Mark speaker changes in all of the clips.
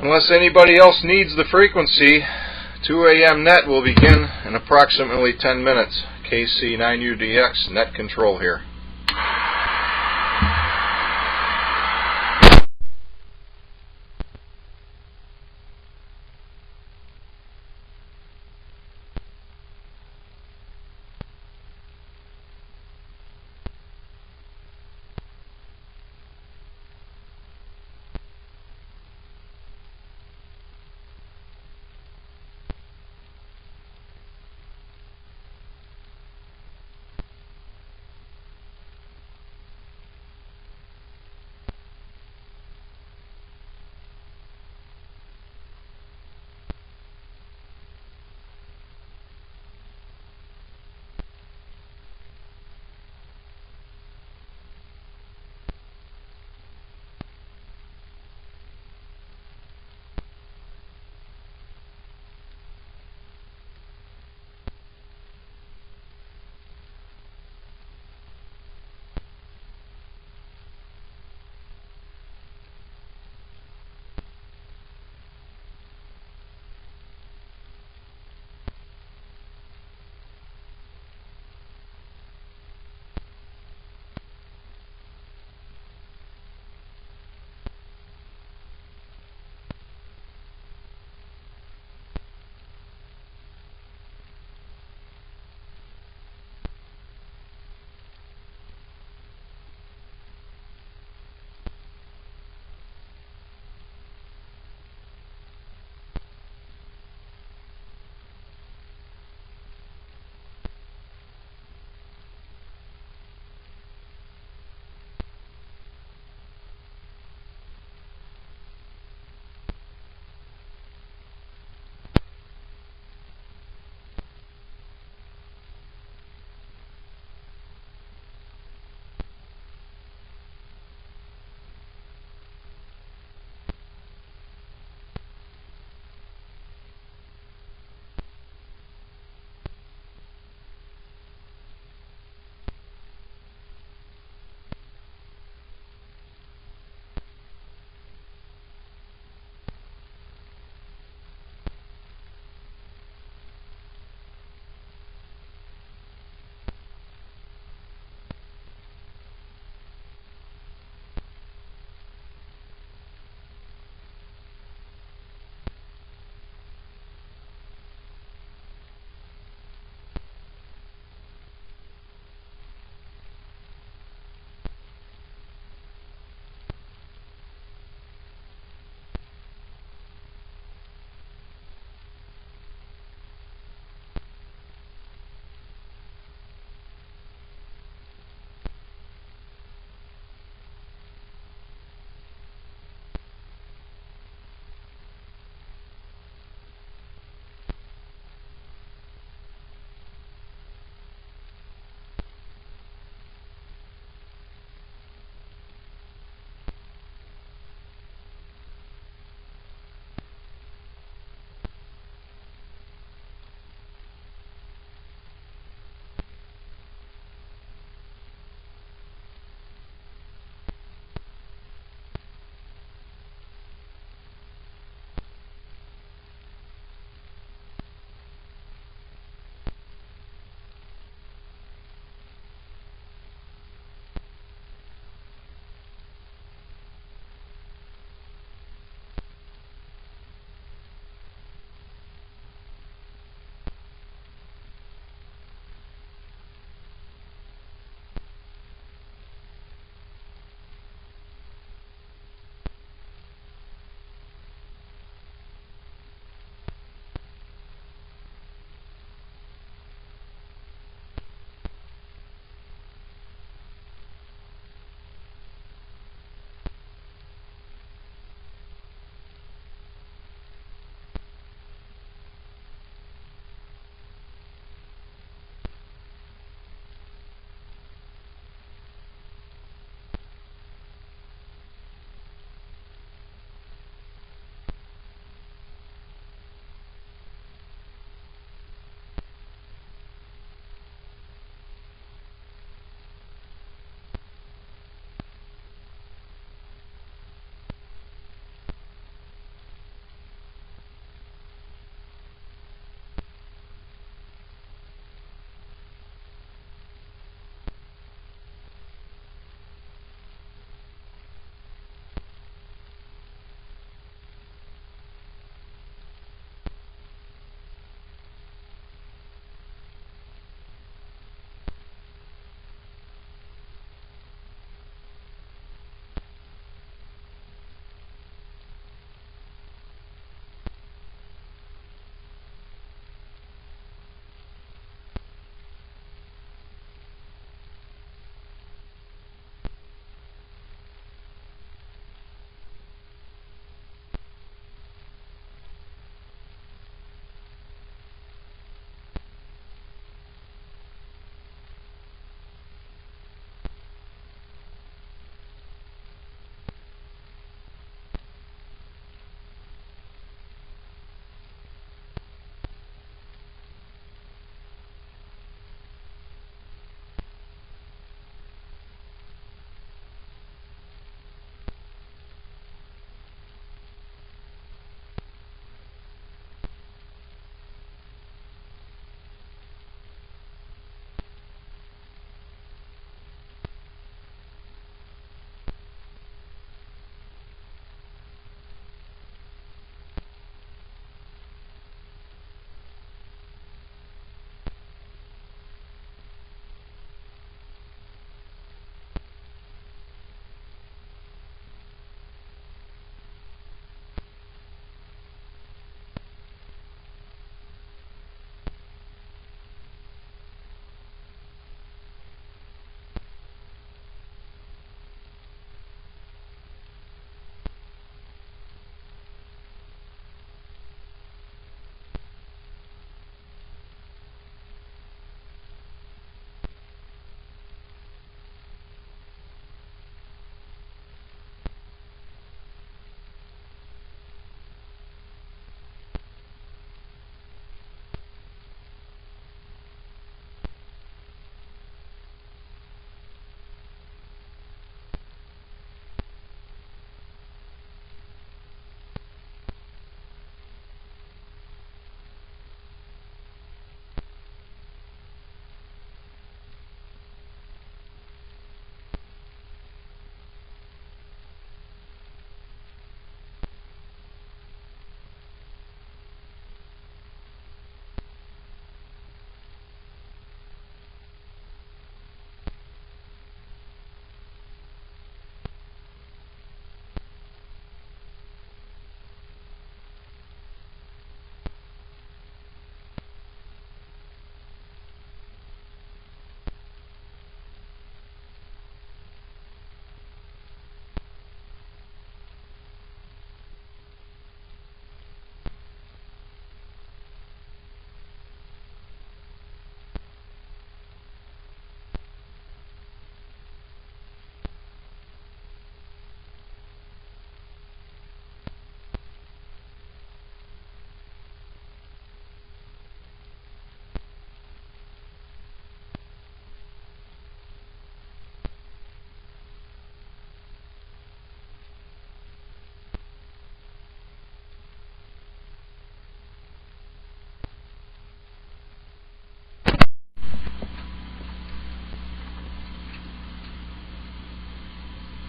Speaker 1: Unless anybody else needs the frequency, 2 a.m. net will begin in approximately 10 minutes. KC9UDX net control here.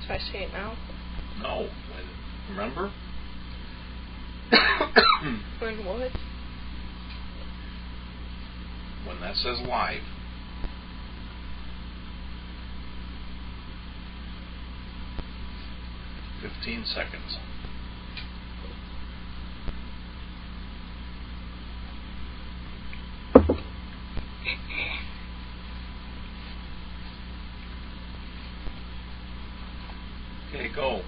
Speaker 2: if I say it now?
Speaker 1: No. Remember?
Speaker 2: When what?
Speaker 1: When that says live. "15 seconds. Okay, go.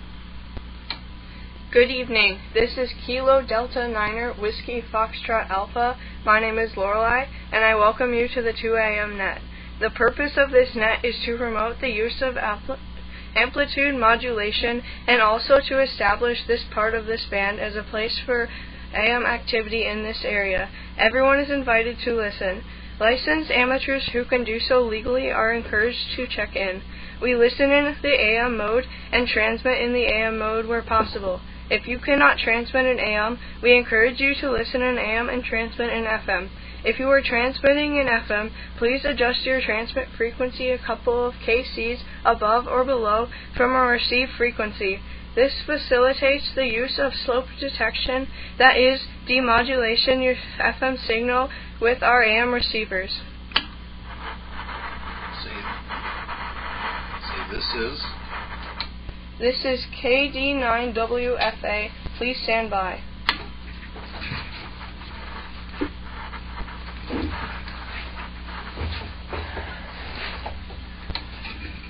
Speaker 2: Good evening. This is Kilo Delta Niner Whiskey Foxtrot Alpha. My name is Lorelei, and I welcome you to the 2 a.m. net. The purpose of this net is to promote the use of amplitude modulation and also to establish this part of this band as a place for AM activity in this area. Everyone is invited to listen. Licensed amateurs who can do so legally are encouraged to check in. We listen in the AM mode and transmit in the AM mode where possible. If you cannot transmit in AM, we encourage you to listen in AM and transmit in FM. If you are transmitting in FM, please adjust your transmit frequency a couple of kCs above or below from a receive frequency. This facilitates the use of slope detection, that is, demodulation your FM signal with our AM receivers. This is KD9WFA. Please stand by.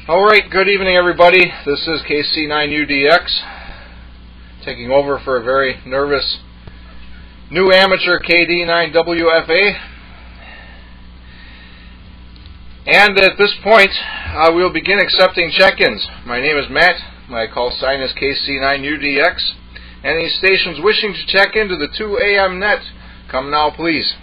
Speaker 1: Alright, good evening everybody. This is KC9UDX taking over for a very nervous new amateur KD9WFA. And at this point, we'll begin accepting check-ins. My name is Matt. My call sign is KC9UDX. Any stations wishing to check into the 2 a.m. net, come now please.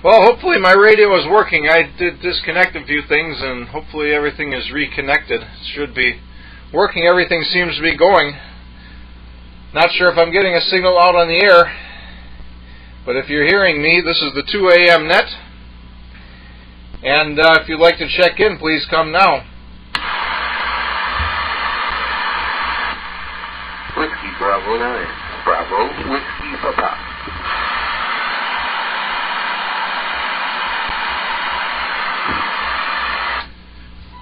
Speaker 1: Well, hopefully my radio is working. I did disconnect a few things, and hopefully everything is reconnected. It should be working. Everything seems to be going. Not sure if I'm getting a signal out on the air, but if you're hearing me, this is the 2 a.m. net. And if you'd like to check in, please come now.
Speaker 3: Whiskey Bravo 9. Bravo, Whiskey Papa.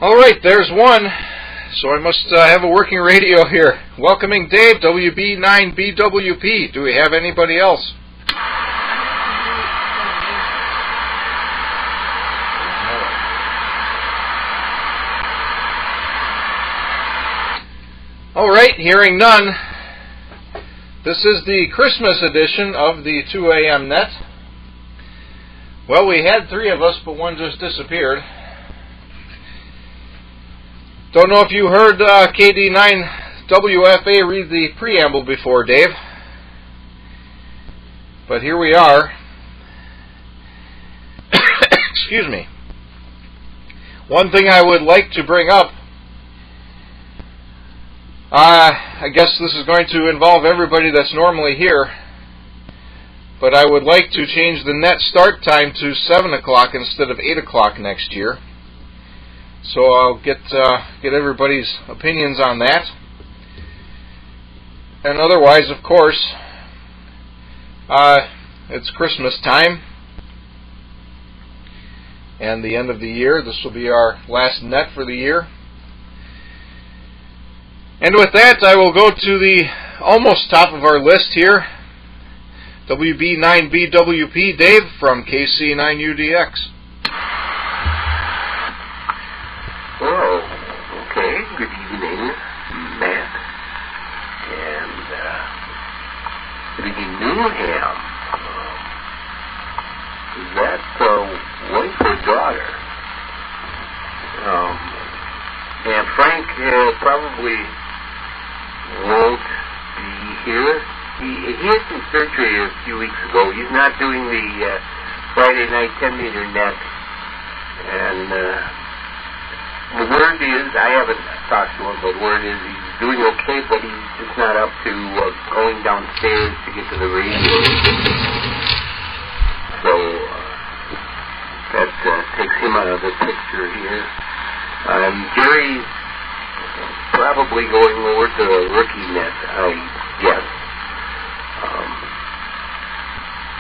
Speaker 1: Alright, there's one. So I must have a working radio here. Welcoming Dave, WB9BWP. Do we have anybody else? Alright, hearing none. This is the Christmas edition of the 2 a.m. net. Well, we had 3 of us, but one just disappeared. Don't know if you heard KD9WFA read the preamble before, Dave. But here we are. Excuse me. One thing I would like to bring up, I guess this is going to involve everybody that's normally here, but I would like to change the net start time to 7 o'clock instead of 8 o'clock next year. So I'll get everybody's opinions on that. And otherwise, of course, it's Christmas time and the end of the year. This will be our last net for the year. And with that, I will go to the almost top of our list here. WB9BWP, Dave from KC9UDX.
Speaker 3: Oh, okay. Good evening, Matt. And good evening, Newham. Is that wife or daughter? And Frank probably won't be here. He had some surgery a few weeks ago. He's not doing the Friday night 10-meter net. And the word is, I haven't talked to him, but word is he's doing okay, but he's just not up to going downstairs to get to the radio. So that takes him out of the picture here. Jerry's probably going over to the rookie net, I guess.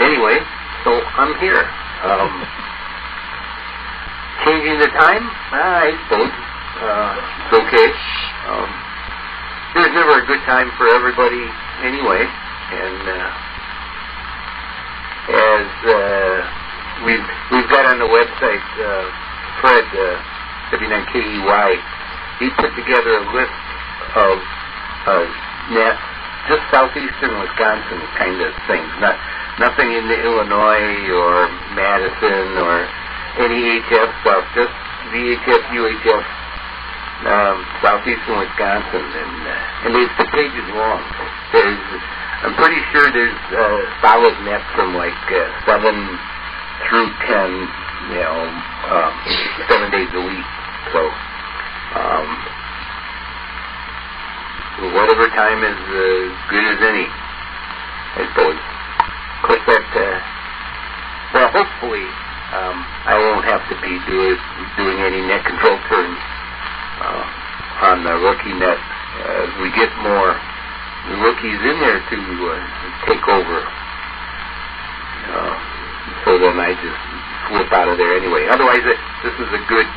Speaker 3: Anyway, so I'm here. Changing the time? I suppose. It's okay. There's never a good time for everybody anyway. And as we've got on the website, Fred, W9KEY, he put together a list of nets, just southeastern Wisconsin kind of things. Nothing in the Illinois or Madison or any HF stuff, just VHF, UHF, southeastern Wisconsin, and the page is long. I'm pretty sure there's solid nets from like 7 through 10, 7 days a week. So whatever time is good as any, I suppose. Of course, well, hopefully I won't have to be doing any net control turns on the rookie net as we get more rookies in there to take over. So then I just flip out of there anyway. Otherwise, this is a good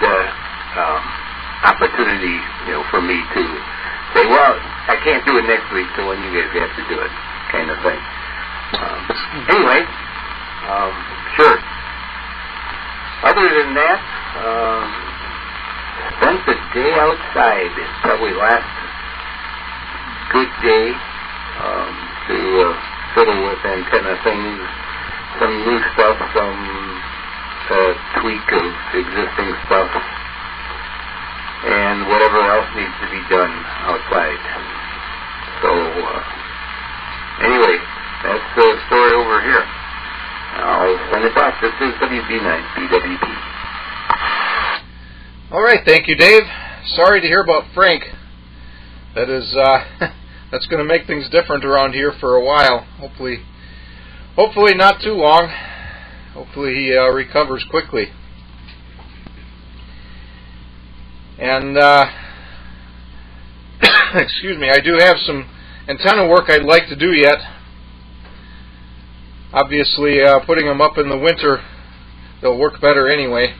Speaker 3: opportunity, for me to say, well, I can't do it next week, so when you guys have to do it, kind of thing. Anyway, sure. Other than that, spent the day outside. It's probably last good day to fiddle with antenna things, some new stuff, some tweak of existing stuff, and whatever else needs to be done outside. So, anyway, that's the story over here. I'll send it back. This is WB9BWP.
Speaker 1: All right, thank you, Dave. Sorry to hear about Frank. That is, that's going to make things different around here for a while. Hopefully not too long. Hopefully he recovers quickly. And excuse me, I do have some antenna work I'd like to do yet. Obviously, putting them up in the winter, they'll work better anyway.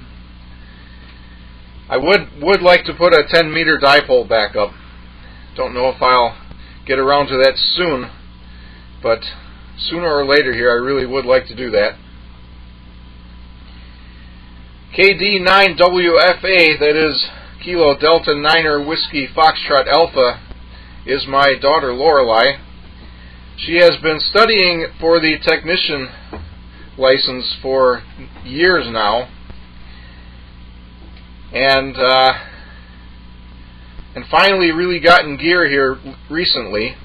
Speaker 1: I would like to put a 10-meter dipole back up. Don't know if I'll get around to that soon, but sooner or later here, I really would like to do that. KD9WFA, that is Kilo Delta Niner Whiskey Foxtrot Alpha, is my daughter Lorelei. She has been studying for the technician license for years now, and finally really got in gear here recently,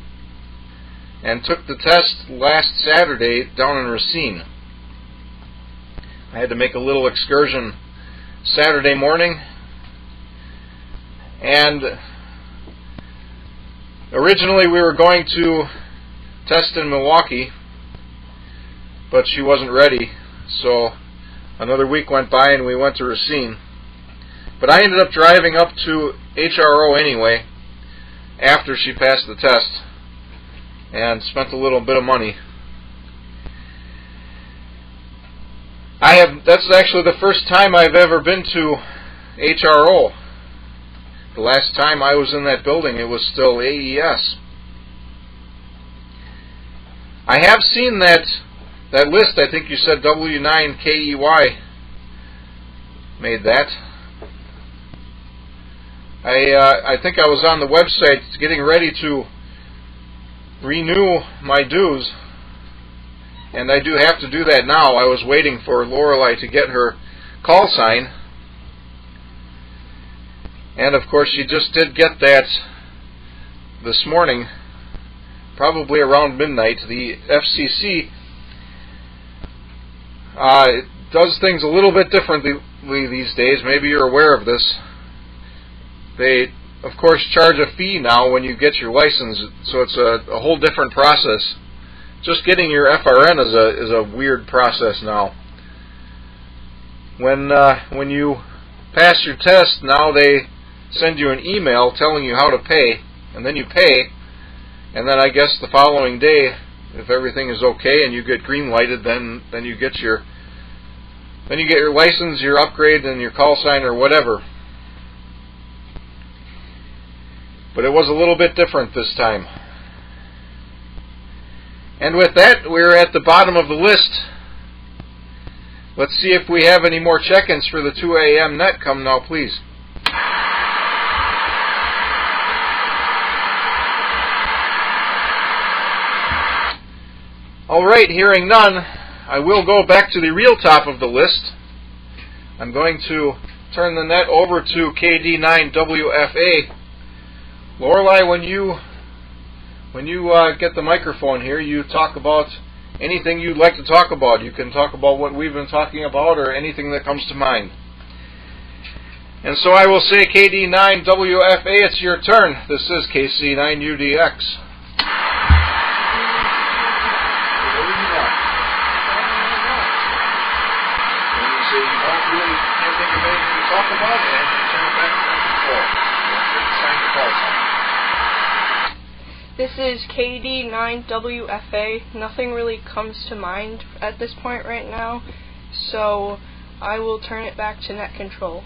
Speaker 1: and took the test last Saturday down in Racine. I had to make a little excursion Saturday morning, and originally we were going to test in Milwaukee, but she wasn't ready, so another week went by and we went to Racine. But I ended up driving up to HRO anyway after she passed the test and spent a little bit of money. That's actually the first time I've ever been to HRO. The last time I was in that building, it was still AES. I have seen that list. I think you said W9KEY made that. I think I was on the website getting ready to renew my dues, and I do have to do that now. I was waiting for Lorelei to get her call sign, and of course she just did get that this morning, probably around midnight. The FCC does things a little bit differently these days. Maybe you're aware of this. They, of course, charge a fee now when you get your license, so it's a whole different process. Just getting your FRN is a weird process now. When you pass your test, now they send you an email telling you how to pay, and then you pay, and then I guess the following day, if everything is okay and you get green lighted, then you get your license, your upgrade, and your call sign or whatever. But it was a little bit different this time. And with that, we're at the bottom of the list. Let's see if we have any more check-ins for the 2 a.m. net. Come now, please. All right, hearing none, I will go back to the real top of the list. I'm going to turn the net over to KD9WFA. Lorelei, when you get the microphone here, you talk about anything you'd like to talk about. You can talk about what we've been talking about or anything that comes to mind. And so I will say, KD9WFA, it's your turn. This is KC9UDX.
Speaker 2: This is KD9WFA. Nothing really comes to mind at this point right now, so I will turn it back to net control.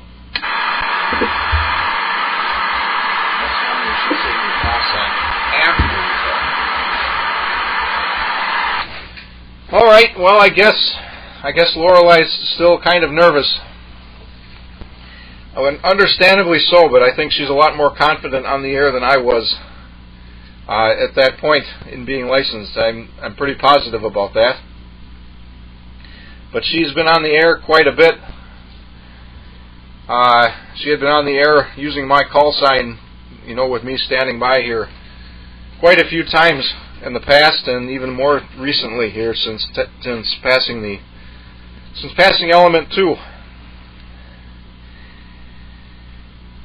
Speaker 1: All right, well, I guess Lorelei's still kind of nervous. Understandably so, but I think she's a lot more confident on the air than I was at that point in being licensed. I'm pretty positive about that. But she's been on the air quite a bit. She had been on the air using my call sign, with me standing by here quite a few times in the past, and even more recently here since passing element 2.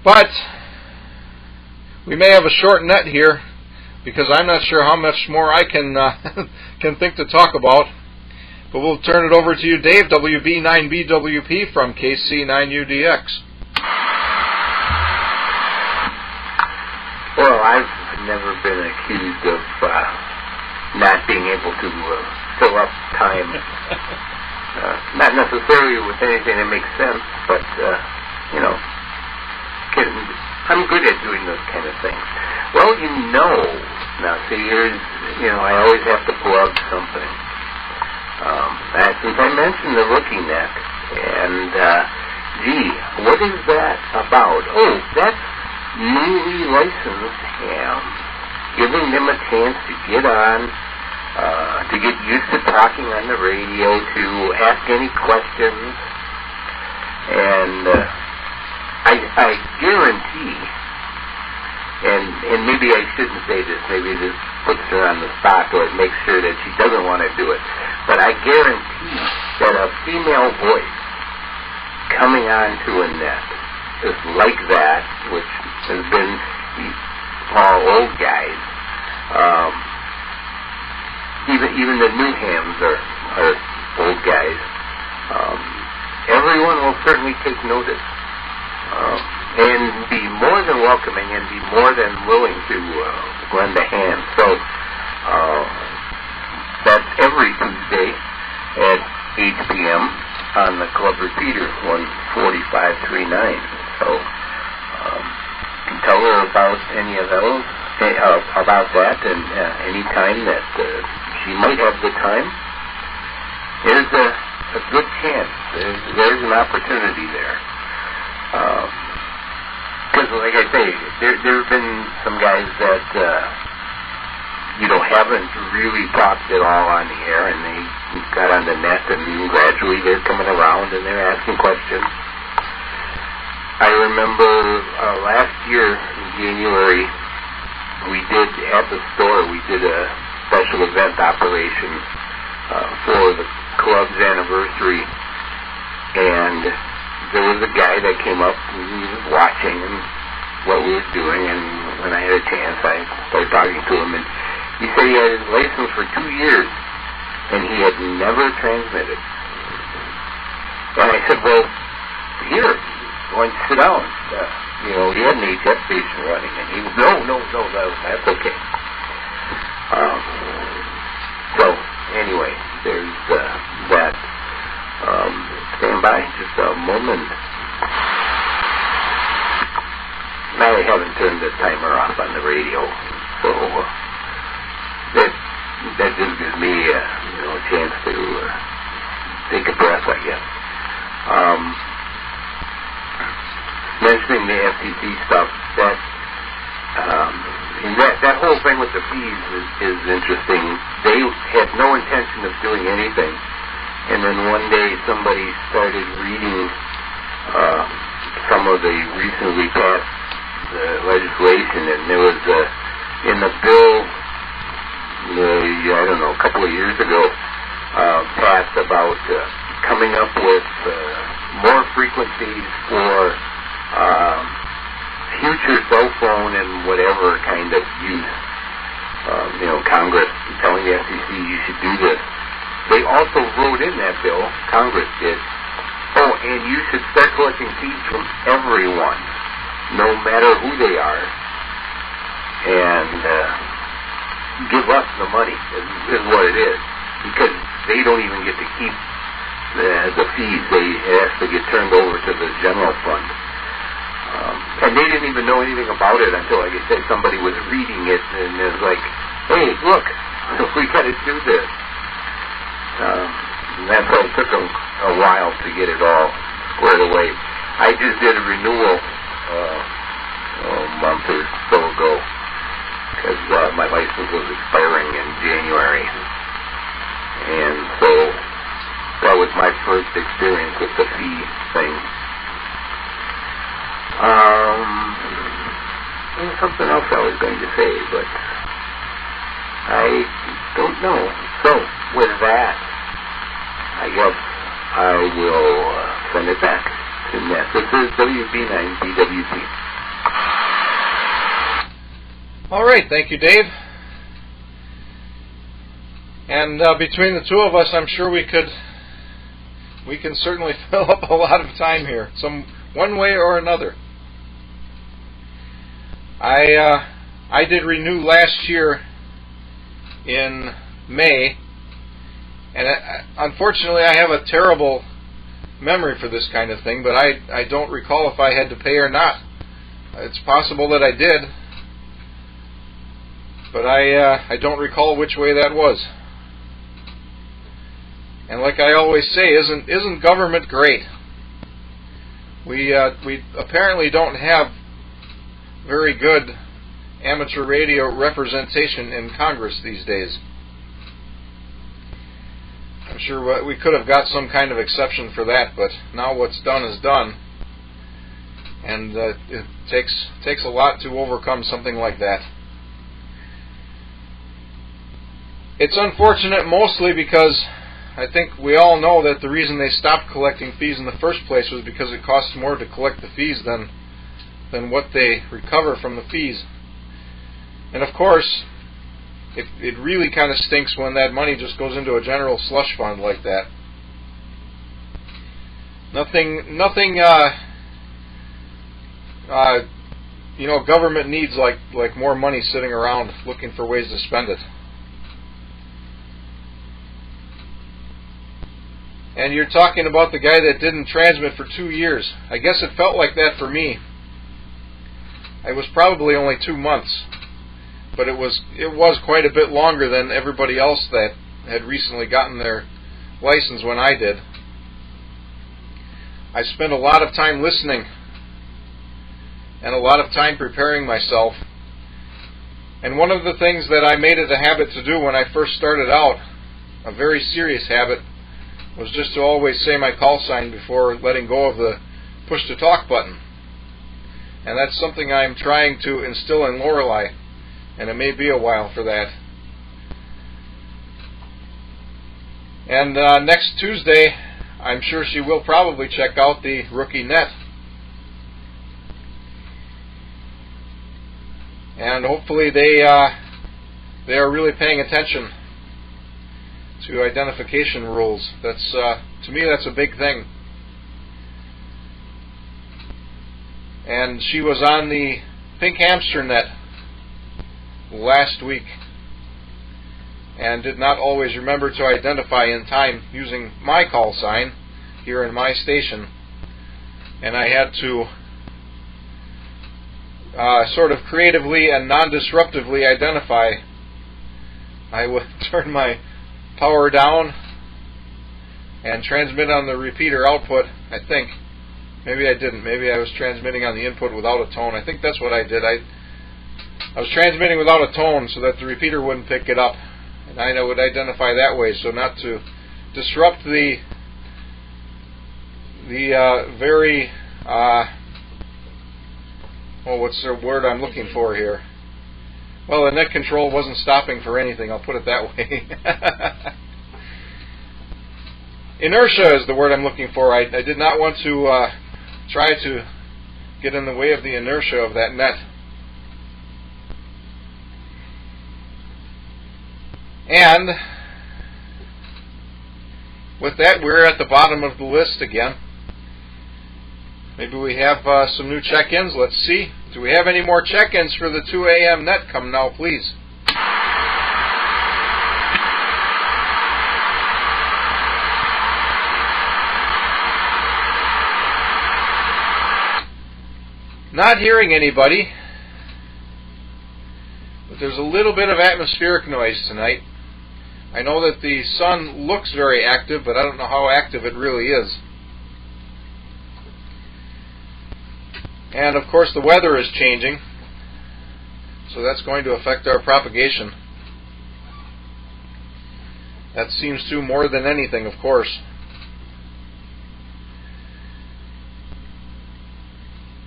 Speaker 1: But we may have a short net here, because I'm not sure how much more I can think to talk about. But we'll turn it over to you, Dave, WB9BWP from KC9UDX.
Speaker 3: Well, I've never been accused of not being able to fill up time. Not necessarily with anything that makes sense, but, I'm good at doing those kind of things. Well, now see, here's, I always have to plug something. Since I mentioned the rookie net, and, what is that about? Oh, that's newly licensed ham, giving them a chance to get on, to get used to talking on the radio, to ask any questions, and I guarantee, and maybe I shouldn't say this, maybe this puts her on the spot or it makes sure that she doesn't want to do it, but I guarantee that a female voice coming onto a net just like that, which has been all old guys, even the new hams are old guys, everyone will certainly take notice. And be more than welcoming and be more than willing to lend a hand. So that's every Tuesday at 8 p.m. on the club repeater, 14539. So you can tell her about any of those, about that, and any time that she might have the time. There's a good chance. There's an opportunity there. Because, like I say, there have been some guys that, haven't really talked at all on the air, and they got on the net, and gradually they're coming around and they're asking questions. I remember last year in January, at the store, we did a special event operation for the club's anniversary, and there was a guy that came up and he was watching what we were doing, and when I had a chance, I started talking to him, and he said he had his license for 2 years, and he had never transmitted. And I said, well, here, go and sit down. He had an HF station running, and he was, no, that's okay. So, anyway, there's that. Stand by just a moment. Now I haven't turned the timer off on the radio, so that just gives me a chance to take a breath, I guess. Mentioning the FCC stuff, that whole thing with the fees is interesting. They had no intention of doing anything, and then one day somebody started reading some of the recently passed legislation, and there was in the bill, I don't know, a couple of years ago, passed about coming up with more frequencies for future cell phone and whatever kind of use. Congress telling the FCC you should do this. They also wrote in that bill, Congress did, and you should start collecting fees from everyone, no matter who they are, and give us the money, is what it is, because they don't even get to keep the fees. It has to get turned over to the general fund. And they didn't even know anything about it until, like I said, somebody was reading it, and it was like, hey, look, we got to do this. And that's why it took them a while to get it all squared away. I just did a renewal a month or so ago, because my license was expiring in January. And so that was my first experience with the fee thing. There was something else I was going to say, but I don't know. So, with that, I guess I will send it back to Ness. This is WB9BWT.
Speaker 1: All right, thank you, Dave. And between the two of us, I'm sure we can certainly fill up a lot of time here, one way or another. I did renew last year in May, and unfortunately I have a terrible memory for this kind of thing, but I don't recall if I had to pay or not. It's possible that I did, but I don't recall which way that was. And like I always say, isn't government great? We apparently don't have very good amateur radio representation in Congress these days. I'm sure we could have got some kind of exception for that, but now what's done is done, and it takes a lot to overcome something like that. It's unfortunate mostly because I think we all know that the reason they stopped collecting fees in the first place was because it costs more to collect the fees than what they recover from the fees. And of course, it really kind of stinks when that money just goes into a general slush fund like that. Nothing government needs like more money sitting around looking for ways to spend it. And you're talking about the guy that didn't transmit for 2 years. I guess it felt like that for me. It was probably only 2 months, but it was quite a bit longer than everybody else that had recently gotten their license when I did. I spent a lot of time listening and a lot of time preparing myself. And one of the things that I made it a habit to do when I first started out, a very serious habit, was just to always say my call sign before letting go of the push-to-talk button. And that's something I'm trying to instill in LBRY, and it may be a while for that. And next Tuesday, I'm sure she will probably check out the rookie net. And hopefully they are really paying attention to identification rules. That's to me, that's a big thing. And she was on the pink hamster net last week and did not always remember to identify in time using my call sign here in my station, and I had to sort of creatively and non-disruptively identify. I would turn my power down and transmit on the repeater output, I think. Maybe I didn't. Maybe I was transmitting on the input without a tone. I think that's what I did. I was transmitting without a tone so that the repeater wouldn't pick it up, and I would identify that way, so not to disrupt the very what's the word I'm looking for here? Well, the net control wasn't stopping for anything, I'll put it that way. Inertia is the word I'm looking for. I did not want to try to get in the way of the inertia of that net. And with that, we're at the bottom of the list again. Maybe we have some new check-ins. Let's see. Do we have any more check-ins for the 2 a.m. net? Come now, please. Not hearing anybody, but there's a little bit of atmospheric noise tonight. I know that the sun looks very active, but I don't know how active it really is. And of course the weather is changing, so that's going to affect our propagation. That seems to more than anything, of course.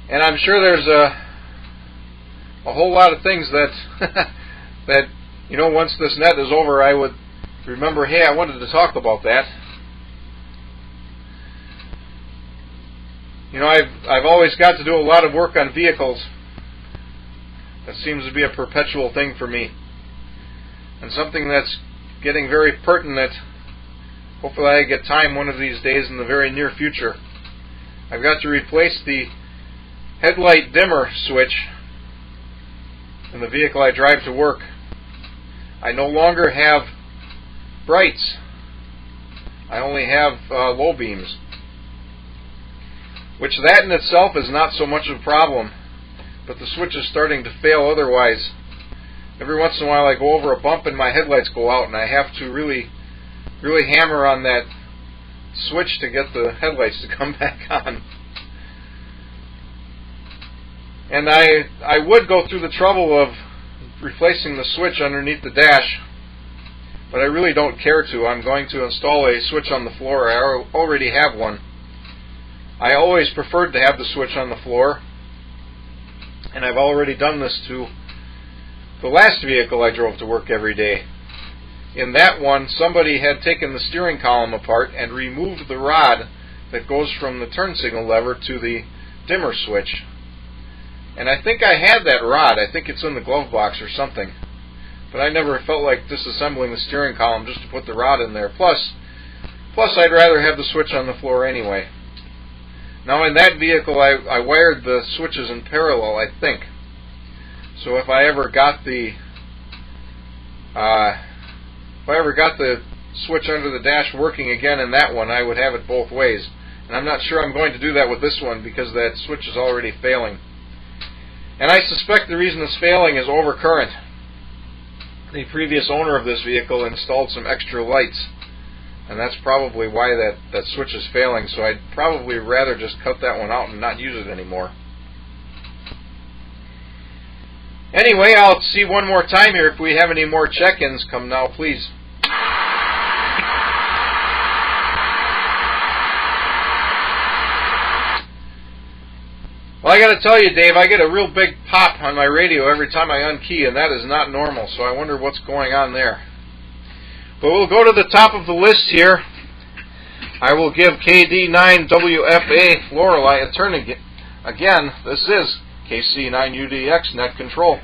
Speaker 1: And I'm sure there's a whole lot of things that that once this net is over, I would remember, hey, I wanted to talk about that. I've always got to do a lot of work on vehicles. That seems to be a perpetual thing for me. And something that's getting very pertinent. Hopefully I get time one of these days in the very near future. I've got to replace the headlight dimmer switch in the vehicle I drive to work. I no longer have brights. I only have low beams. Which that in itself is not so much of a problem, but the switch is starting to fail otherwise. Every once in a while I go over a bump and my headlights go out, and I have to really hammer on that switch to get the headlights to come back on. And I would go through the trouble of replacing the switch underneath the dash, but I really don't care to. I'm going to install a switch on the floor. I already have one. I always preferred to have the switch on the floor, and I've already done this to the last vehicle I drove to work every day. In that one, somebody had taken the steering column apart and removed the rod that goes from the turn signal lever to the dimmer switch. And I think I had that rod. I think it's in the glove box or something. But I never felt like disassembling the steering column just to put the rod in there. Plus I'd rather have the switch on the floor anyway. Now in that vehicle I wired the switches in parallel, I think. So if I ever got the switch under the dash working again in that one, I would have it both ways. And I'm not sure I'm going to do that with this one because that switch is already failing. And I suspect the reason it's failing is overcurrent. The previous owner of this vehicle installed some extra lights, and that's probably why that switch is failing. So I'd probably rather just cut that one out and not use it anymore. Anyway, I'll see one more time here if we have any more check-ins. Come now, please. Well, I got to tell you, Dave, I get a real big pop on my radio every time I unkey, and that is not normal, so I wonder what's going on there. But we'll go to the top of the list here. I will give KD9WFA Lorelei a turn again. This is KC9UDX Net Control.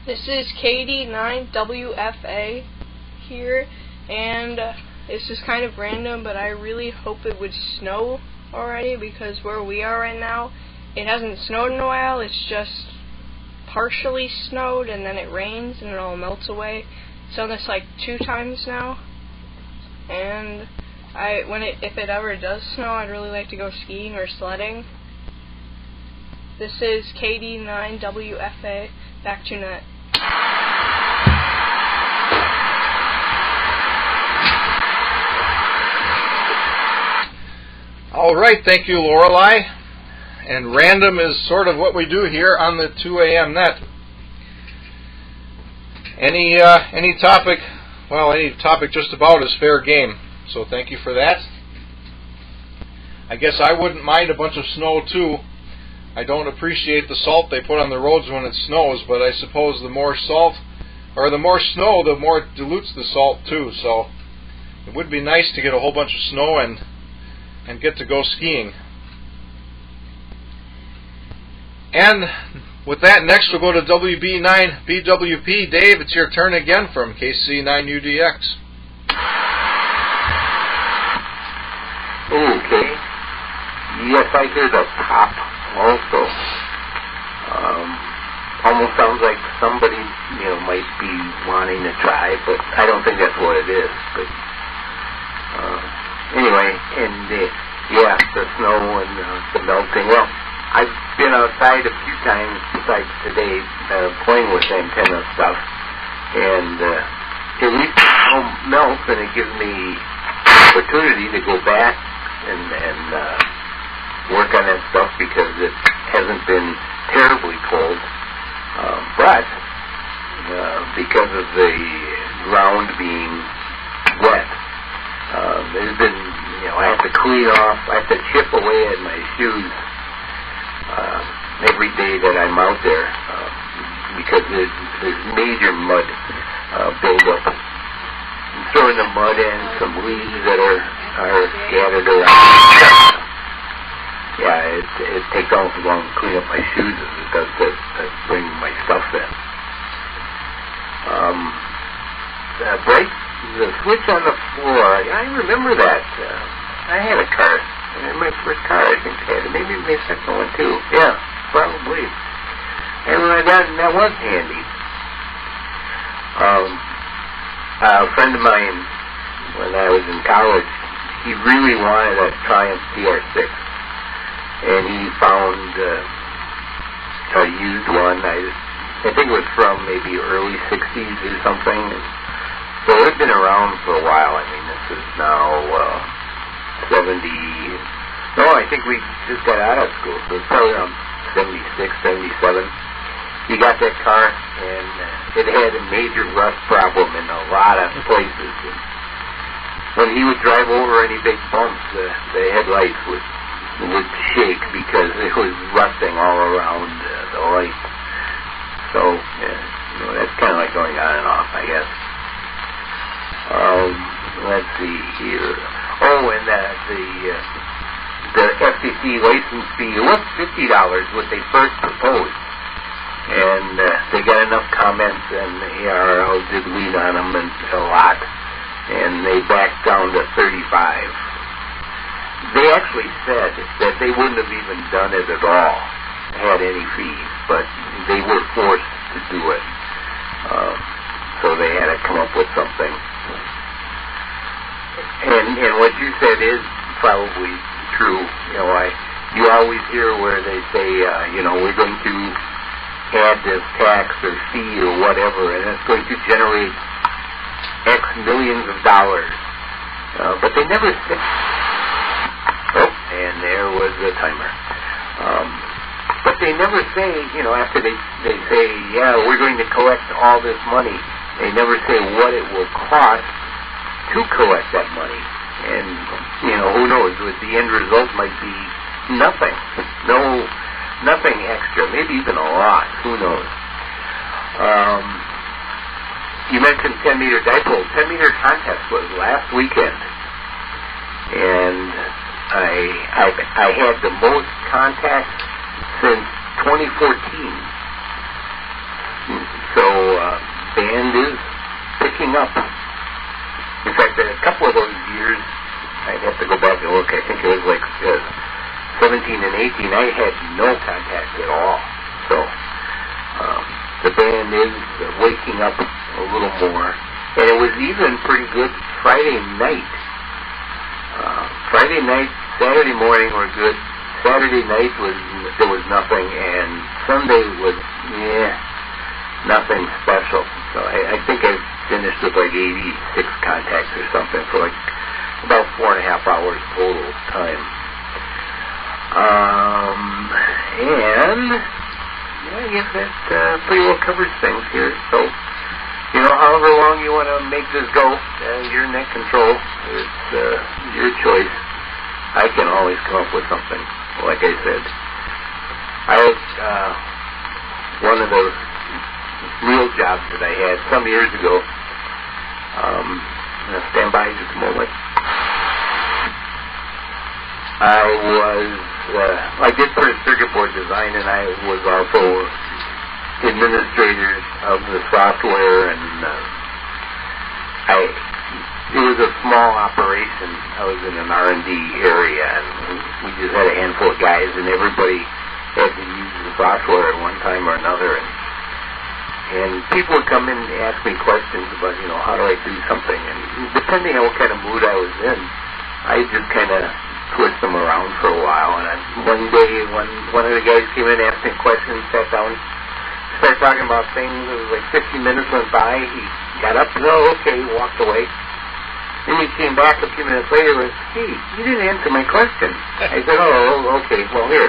Speaker 2: This is KD9WFA here, and this is kind of random, but I really hope it would snow already, because where we are right now, it hasn't snowed in a while. It's just partially snowed, and then it rains, and it all melts away. It's done this like 2 times now, and if it ever does snow, I'd really like to go skiing or sledding. This is KD9WFA, back to net.
Speaker 1: All right, thank you, Lorelei. And random is sort of what we do here on the 2 a.m. net. Any topic, well, any topic just about is fair game. So thank you for that. I guess I wouldn't mind a bunch of snow too. I don't appreciate the salt they put on the roads when it snows, but I suppose the more salt, or the more snow, the more it dilutes the salt too. So it would be nice to get a whole bunch of snow and get to go skiing. And with that, next we'll go to WB9BWP. Dave, it's your turn again from KC9UDX.
Speaker 3: Okay. Yes, I hear the pop also. Almost sounds like somebody, might be wanting to try, but I don't think that's what it is. But anyway, and the snow and the melting. Well, I've been outside a few times besides today playing with antenna stuff, and at least the snow melts, and it gives me opportunity to go back and work on that stuff, because it hasn't been terribly cold. But because of the ground being wet, there's been, I have to clean off, I have to chip away at my shoes every day that I'm out there, because there's major mud buildup. I'm throwing the mud in, some leaves that are scattered around. Yeah, it takes almost as long to clean up my shoes as it does to bring my stuff in. The switch on the floor, I remember that. I had a car. My first car, I think I had it. Maybe my second one too. Yeah, probably. And when I got it, that was handy. A friend of mine, when I was in college, he really wanted a Triumph TR6. And he found a used one. I think it was from maybe early 60s or something. So it's been around for a while. I mean, this is now 70. No, I think we just got out of school. So it's probably around 76, 77. He got that car, and it had a major rust problem in a lot of places. And when he would drive over any big bumps, the headlights would shake because it was rusting all around the light. So that's kind of like going on and off, I guess. Let's see here. Oh, and the FCC license fee was $50 what they first proposed, and they got enough comments, and the ARL did lean on them a lot, and they backed down to $35. They actually said that they wouldn't have even done it at all, had any fees, but they were forced to do it. So they had to come up with something. And what you said is probably true. You always hear where they say, we're going to add this tax or fee or whatever, and it's going to generate X millions of dollars. But they never said. Oh, and there was the timer. But they never say, after they say, yeah, we're going to collect all this money, they never say what it will cost to collect that money. And, who knows, the end result might be nothing. Nothing extra, maybe even a lot, who knows. You mentioned 10-meter dipole. 10-meter contest was last weekend, and I had the most contact since 2014. So band is picking up. In fact, a couple of those years, I'd have to go back and look. I think it was like 17 and 18. I had no contact at all. So the band is waking up a little more, and it was even pretty good Friday night. Friday night, Saturday morning were good. Saturday night there was nothing, and Sunday was nothing special. So I think I finished with like 86 contacts or something for like about 4.5 hours total time. And I guess that pretty well covers things here. So, however long you want to make this go, you're in net control. It's your choice. I can always come up with something, like I said. I had one of those real jobs that I had some years ago. Stand by just a moment. I did for circuit board design, and I was also administrator of the software, and it was a small operation. I was in an R&D area, and we just had a handful of guys, and everybody had to use the software at one time or another, and people would come in and ask me questions about, how do I do something, and depending on what kind of mood I was in, I just kind of twist them around for a while. And one day, one of the guys came in, asked me questions, sat down, started talking about things. It was like 15 minutes went by. He got up, okay, walked away. Then he came back a few minutes later and said, hey, you didn't answer my question. I said, okay, well, here,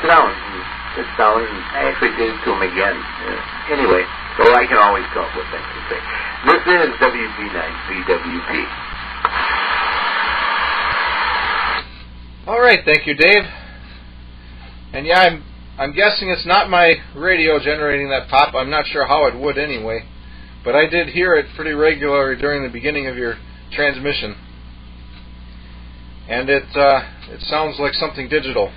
Speaker 3: sit down. And sits down, and I actually did it to him again. Anyway, so I can always come up with things to say. This is WB9VWP.
Speaker 1: All right, thank you, Dave. And yeah, I'm guessing it's not my radio generating that pop. I'm not sure how it would anyway, but I did hear it pretty regularly during the beginning of your transmission, and it sounds like something digital.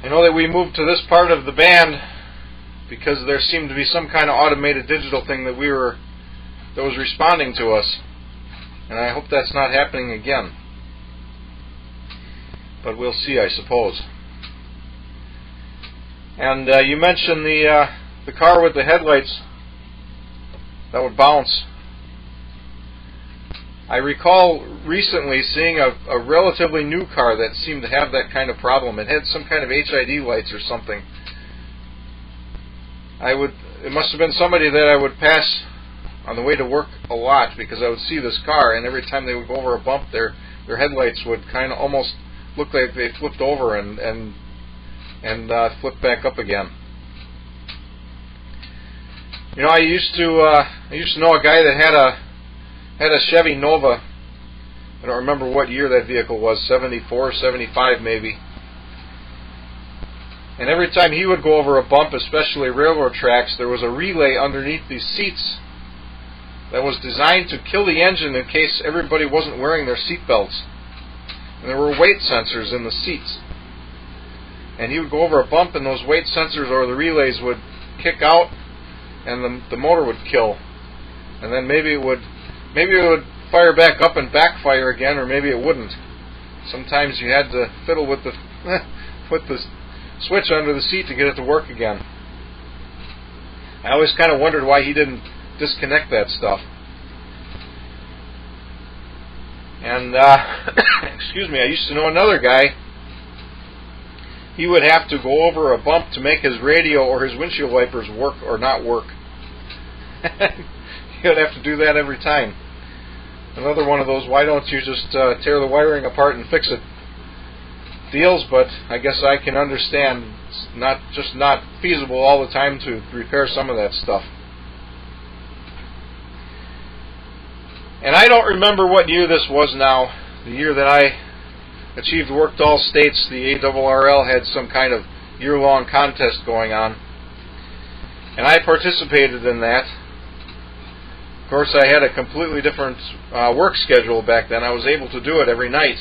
Speaker 1: I know that we moved to this part of the band because there seemed to be some kind of automated digital thing that was responding to us, and I hope that's not happening again. But we'll see, I suppose. And you mentioned the car with the headlights that would bounce. I recall recently seeing a relatively new car that seemed to have that kind of problem. It had some kind of HID lights or something. It must have been somebody that I would pass on the way to work a lot, because I would see this car, and every time they would go over a bump, their headlights would kind of almost look like they flipped over and flipped back up again. I used to know a guy that had a Chevy Nova. I don't remember what year that vehicle was, 74, 75 maybe. And every time he would go over a bump, especially railroad tracks, there was a relay underneath these seats that was designed to kill the engine in case everybody wasn't wearing their seat belts. And there were weight sensors in the seats. And he would go over a bump, and those weight sensors or the relays would kick out, and the motor would kill. And then maybe it would fire back up and backfire again, or maybe it wouldn't. Sometimes you had to fiddle with the switch under the seat to get it to work again. I always kind of wondered why he didn't disconnect that stuff. And excuse me, I used to know another guy. He would have to go over a bump to make his radio or his windshield wipers work or not work. He would have to do that every time. Another one of those, why don't you just tear the wiring apart and fix it deals, but I guess I can understand it's not feasible all the time to repair some of that stuff. And I don't remember what year this was now, the year that I achieved worked all states. The ARRL had some kind of year-long contest going on, and I participated in that. Of course, I had a completely different work schedule back then. I was able to do it every night.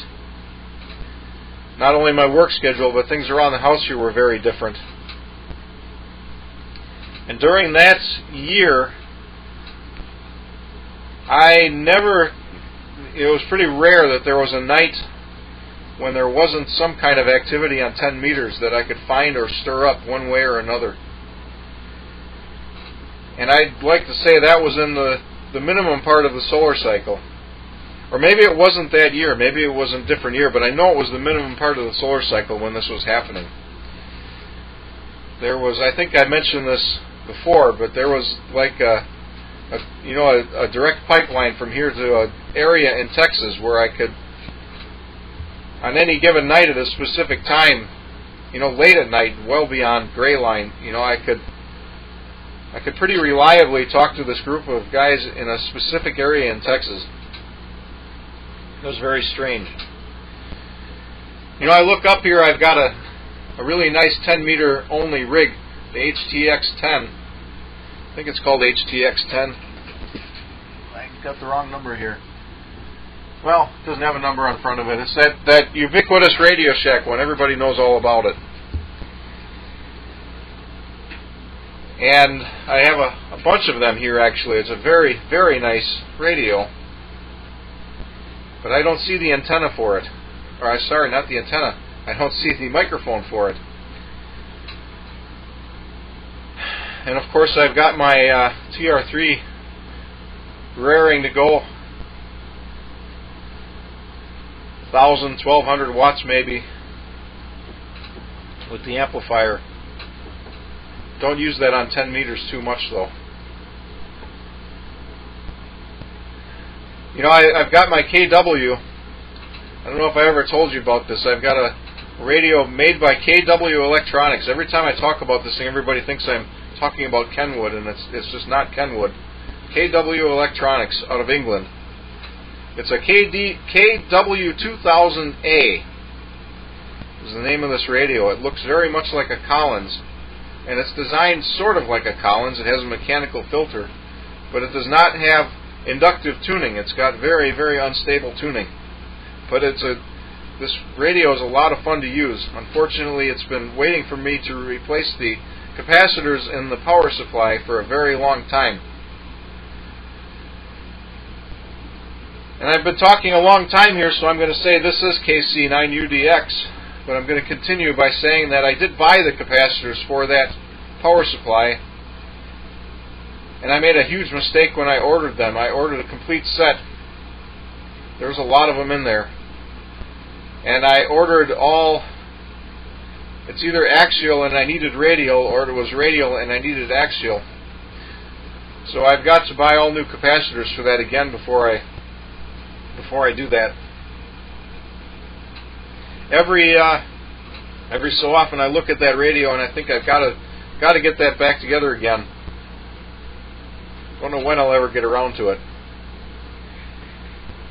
Speaker 1: Not only my work schedule, but things around the house here were very different. And during that year, it was pretty rare that there was a night when there wasn't some kind of activity on 10 meters that I could find or stir up one way or another. And I'd like to say that was in the minimum part of the solar cycle. Or maybe it wasn't that year, maybe it was a different year, but I know it was the minimum part of the solar cycle when this was happening. There was, I think I mentioned this before, but there was like a direct pipeline from here to an area in Texas where I could, on any given night at a specific time, late at night, well beyond gray line, I could pretty reliably talk to this group of guys in a specific area in Texas. It was very strange. I look up here, I've got a really nice 10 meter only rig, the HTX-10. I think it's called HTX-10. I got the wrong number here. Well, it doesn't have a number on front of it. It's that ubiquitous Radio Shack one. Everybody knows all about it. And I have a bunch of them here, actually. It's a very, very nice radio. But I don't see the antenna for it. Or, sorry, not the antenna. I don't see the microphone for it. And of course I've got my TR3 raring to go. 1,000, 1,200 watts maybe with the amplifier. Don't use that on 10 meters too much though. I've got my KW. I don't know if I ever told you about this. I've got a radio made by KW Electronics. Every time I talk about this thing, everybody thinks I'm talking about Kenwood, and it's just not Kenwood. KW Electronics out of England. It's a KW2000A is the name of this radio. It looks very much like a Collins, and it's designed sort of like a Collins. It has a mechanical filter, but it does not have inductive tuning. It's got very, very unstable tuning. But this radio is a lot of fun to use. Unfortunately, it's been waiting for me to replace the capacitors in the power supply for a very long time. And I've been talking a long time here, so I'm going to say this is KC9UDX, but I'm going to continue by saying that I did buy the capacitors for that power supply, and I made a huge mistake when I ordered them. I ordered a complete set. There's a lot of them in there. And I ordered all, it's either axial and I needed radial, or it was radial and I needed axial. So I've got to buy all new capacitors for that again before I do that. Every so often I look at that radio and I think I've got to get that back together again. Don't know when I'll ever get around to it.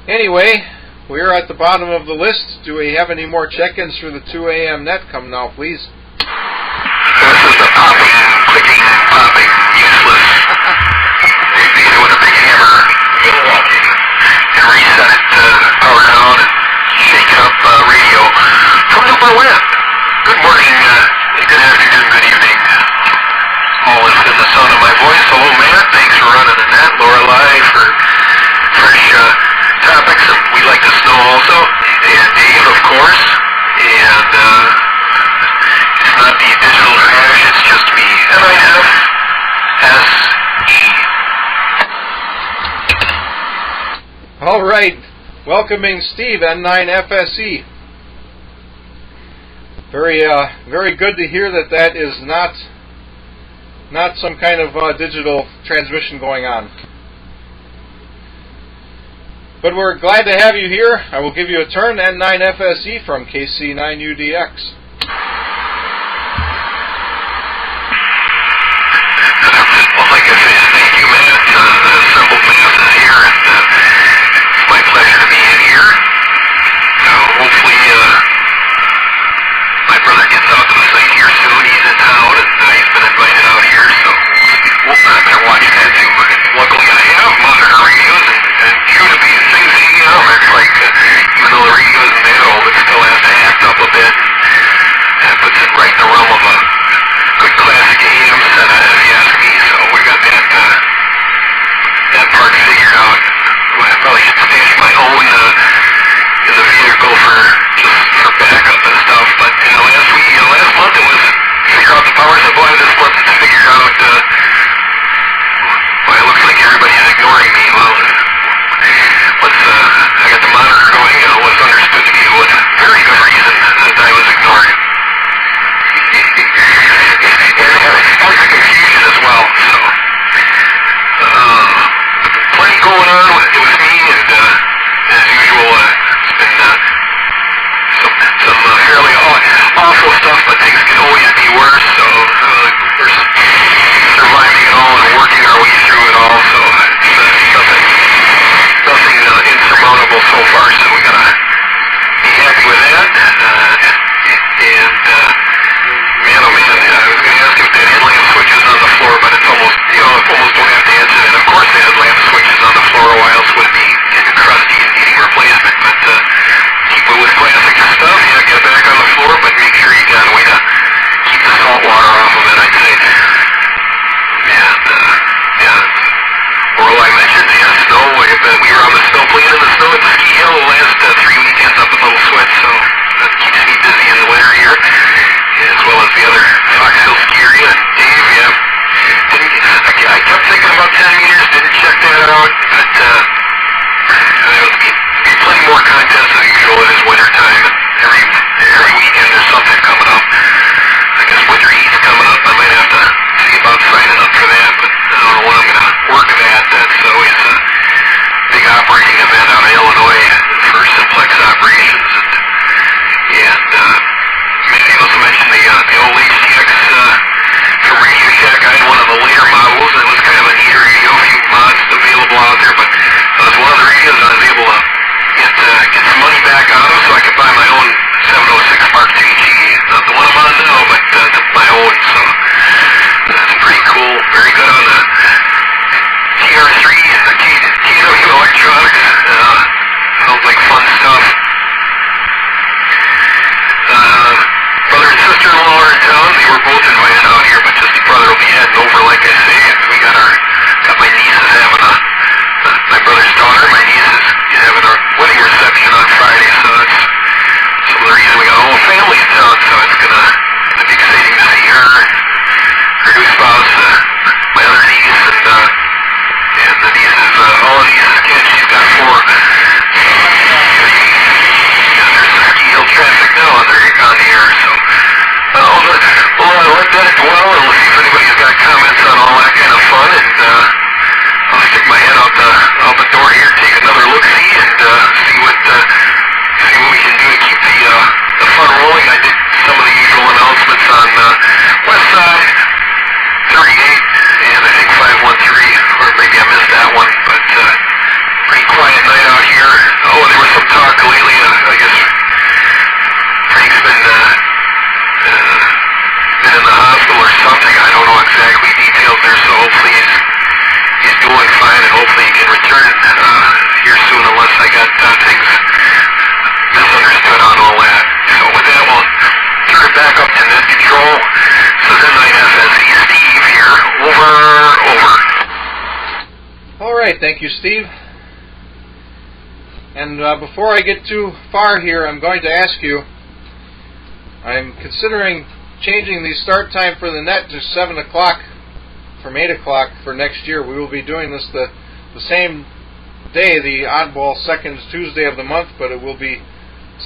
Speaker 1: Anyway, we are at the bottom of the list. Do we have any more check-ins for the 2 a.m. net? Come now, please.
Speaker 3: This is the popping, clicking, popping, useless. Maybe with a big hammer, walking, and reset it, power down, and shake up radio from Upper Wind. Good morning, good afternoon, good evening. All within the sound of my voice. Hello, Matt. Thanks for running the net. Lorelei for fresh topics, and we like the snow also. And Dave, of course. And it's not the digital trash, it's just me. NIFSE.
Speaker 1: All right. Welcoming Steve, N9FSE. Very good to hear that is not some kind of digital transmission going on. But we're glad to have you here. I will give you a turn, N9FSE from KC9UDX.
Speaker 3: Well, like I said, thank you, Matt. The assembled mass is here, and it's my pleasure to be in here. Hopefully, like, even though the radio isn't that old, it still has to act up a bit. And it puts it right in the realm of a good classic AM setup, if you ask me. So we got that part figured out. I probably should stash my own in the vehicle for backup and stuff. But last month it was figure out the power supply. This month it's figured out. It looks like everybody's ignoring me. Well, I got the monitor going. What's understood to be with very good reason that I was ignored. And was confusion as well. So plenty going on. It was me, and as usual, it's been some fairly awful stuff, but things can always be worse. So we're surviving it all and working our way through it all. So it's nothing insurmountable so far. So we gotta be happy with that. And man, oh man, I was going to ask you if that headlamp switch is on the floor, but it's almost, almost don't have to answer that. Of course, the headlamp switch is on the floor, or else would it be crusty and needing replacement. But keep it with classic stuff. Yeah, get it back on the floor, but make sure you got a way to keep the salt water off of it, I'd say. And Oral, I mentioned, snow. We were on the snow playing in the snow at the ski hill the last 3 weekends up in Little Switch, so that keeps me busy in the winter here, as well as the other Fox Hill ski area. Dave, I kept thinking about 10 meters, didn't check that out, but there'll be plenty more contests than usual. It is winter time, and every weekend there's something coming up. I guess winter heat's coming up. I might have to see about signing up for that, but I don't know when I'm going to work that. That's always a big operating event out of Illinois for simplex operations. And Mandy also mentioned the old HTX from Radio Shack. I had one of the later models. It was kind of a neat radio, a few mods available out there, but it was one of the radios I was able to get some money back out of, so I could buy my own 706 Mark II-G. Not the one I'm on now, but my own. So that's pretty cool. Very good on the TR3, the KW electronics. Sounds like fun stuff. Brother and sister-in-law are in town. They were both invited out here, but just the brother will be heading over, like I say. And we got my nieces having my brother's daughter, my niece is having a wedding reception on Friday, so that's some of the reason we got a whole family in town. So it's gonna be exciting to see her new spouse, my other niece, and the nieces, all the nieces' kids. She's got 4. There's some ski hill traffic now on the air, so we'll let that dwell, and we'll see if anybody's got comments on all that kind of fun, and I'll stick my head out the door here, take another look-see, and see what we can do to keep the fun rolling. I did some of the usual announcements on West Side, 38, and I think 513, or maybe I missed that one, but pretty quiet night out here. Oh, there was some talk lately, I guess Frank's been in the hospital or something. I don't know exactly details there, so hopefully he's doing fine, and hopefully he can return here soon, unless I got things misunderstood on all that. So with that, we'll turn it back up to net control. So then I FSE Steve here. Over.
Speaker 1: All right, thank you, Steve. And before I get too far here, I'm going to ask you, I'm considering changing the start time for the net to 7 o'clock from 8 o'clock for next year. We will be doing this the same day, the oddball second Tuesday of the month, but it will be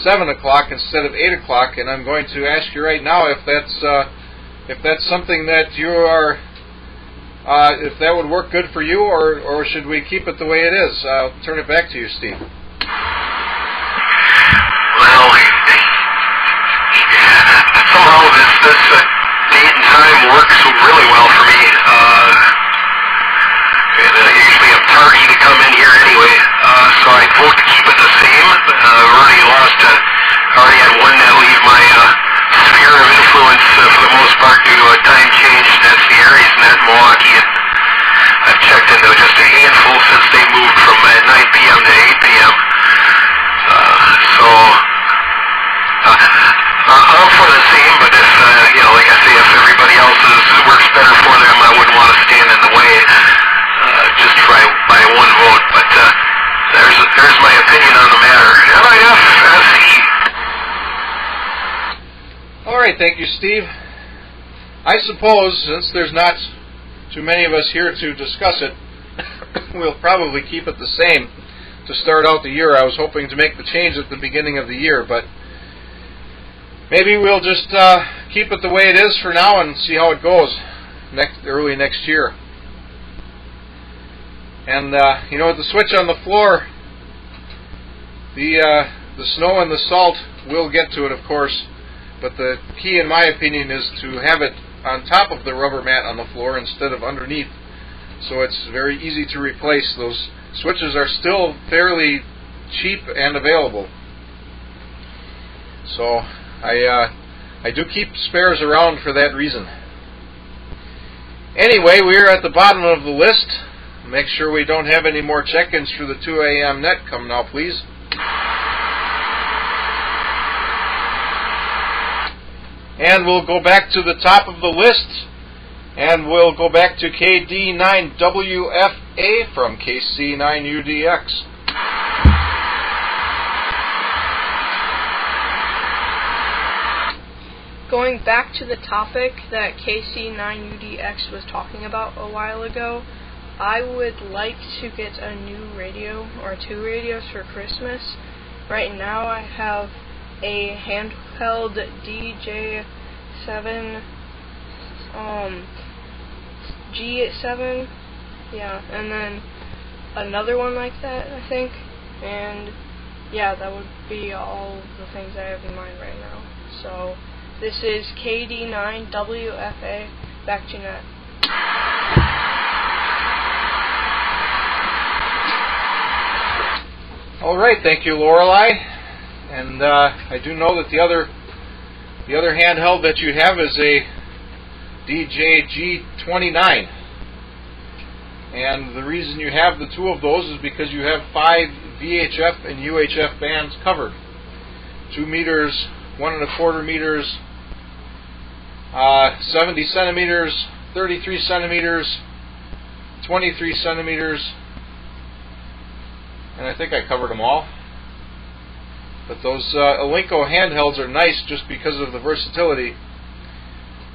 Speaker 1: 7 o'clock instead of 8 o'clock, and I'm going to ask you right now if that's something that you are, if that would work good for you, or should we keep it the way it is? I'll turn it back to you, Steve.
Speaker 3: Well, somehow this date and time works really well for me. And usually I'm tardy to come in here anyway, so I'd vote to keep it the same. I've already already had one that leave my sphere of influence for the most part due to a time change. That's the Aries net in Milwaukee, and I've checked into just a handful since they moved from 9 p.m. to 8 p.m.
Speaker 4: I'm for the same, but if, like I say, if everybody else's works better for them, I wouldn't want to stand in the way just by one vote. But there's my opinion on the matter. LIFSE.
Speaker 1: All right, thank you, Steve. I suppose, since there's not too many of us here to discuss it, we'll probably keep it the same to start out the year. I was hoping to make the change at the beginning of the year, but maybe we'll just keep it the way it is for now and see how it goes early next year. And with the switch on the floor, the snow and the salt, we'll get to it, of course, but the key, in my opinion, is to have it on top of the rubber mat on the floor instead of underneath, so it's very easy to replace. Those switches are still fairly cheap and available, so I do keep spares around for that reason. Anyway, we're at the bottom of the list. Make sure we don't have any more check-ins for the 2 a.m. net. Come now, please. And we'll go back to the top of the list, and we'll go back to KD9WFA from KC9UDX.
Speaker 2: Going back to the topic that KC9UDX was talking about a while ago, I would like to get a new radio or 2 radios for Christmas. Right now I have a handheld DJ7 G7, yeah, and then another one like that, I think, and yeah, that would be all the things I have in mind right now. So this is KD9WFA, back to net.
Speaker 1: All right, thank you, Lorelei. And I do know that the other handheld that you have is a DJ-G29. And the reason you have the 2 of those is because you have 5 VHF and UHF bands covered. 2 meters, 1 1/4 meters, 70 centimeters, 33 centimeters, 23 centimeters, and I think I covered them all. But those Alinco handhelds are nice just because of the versatility.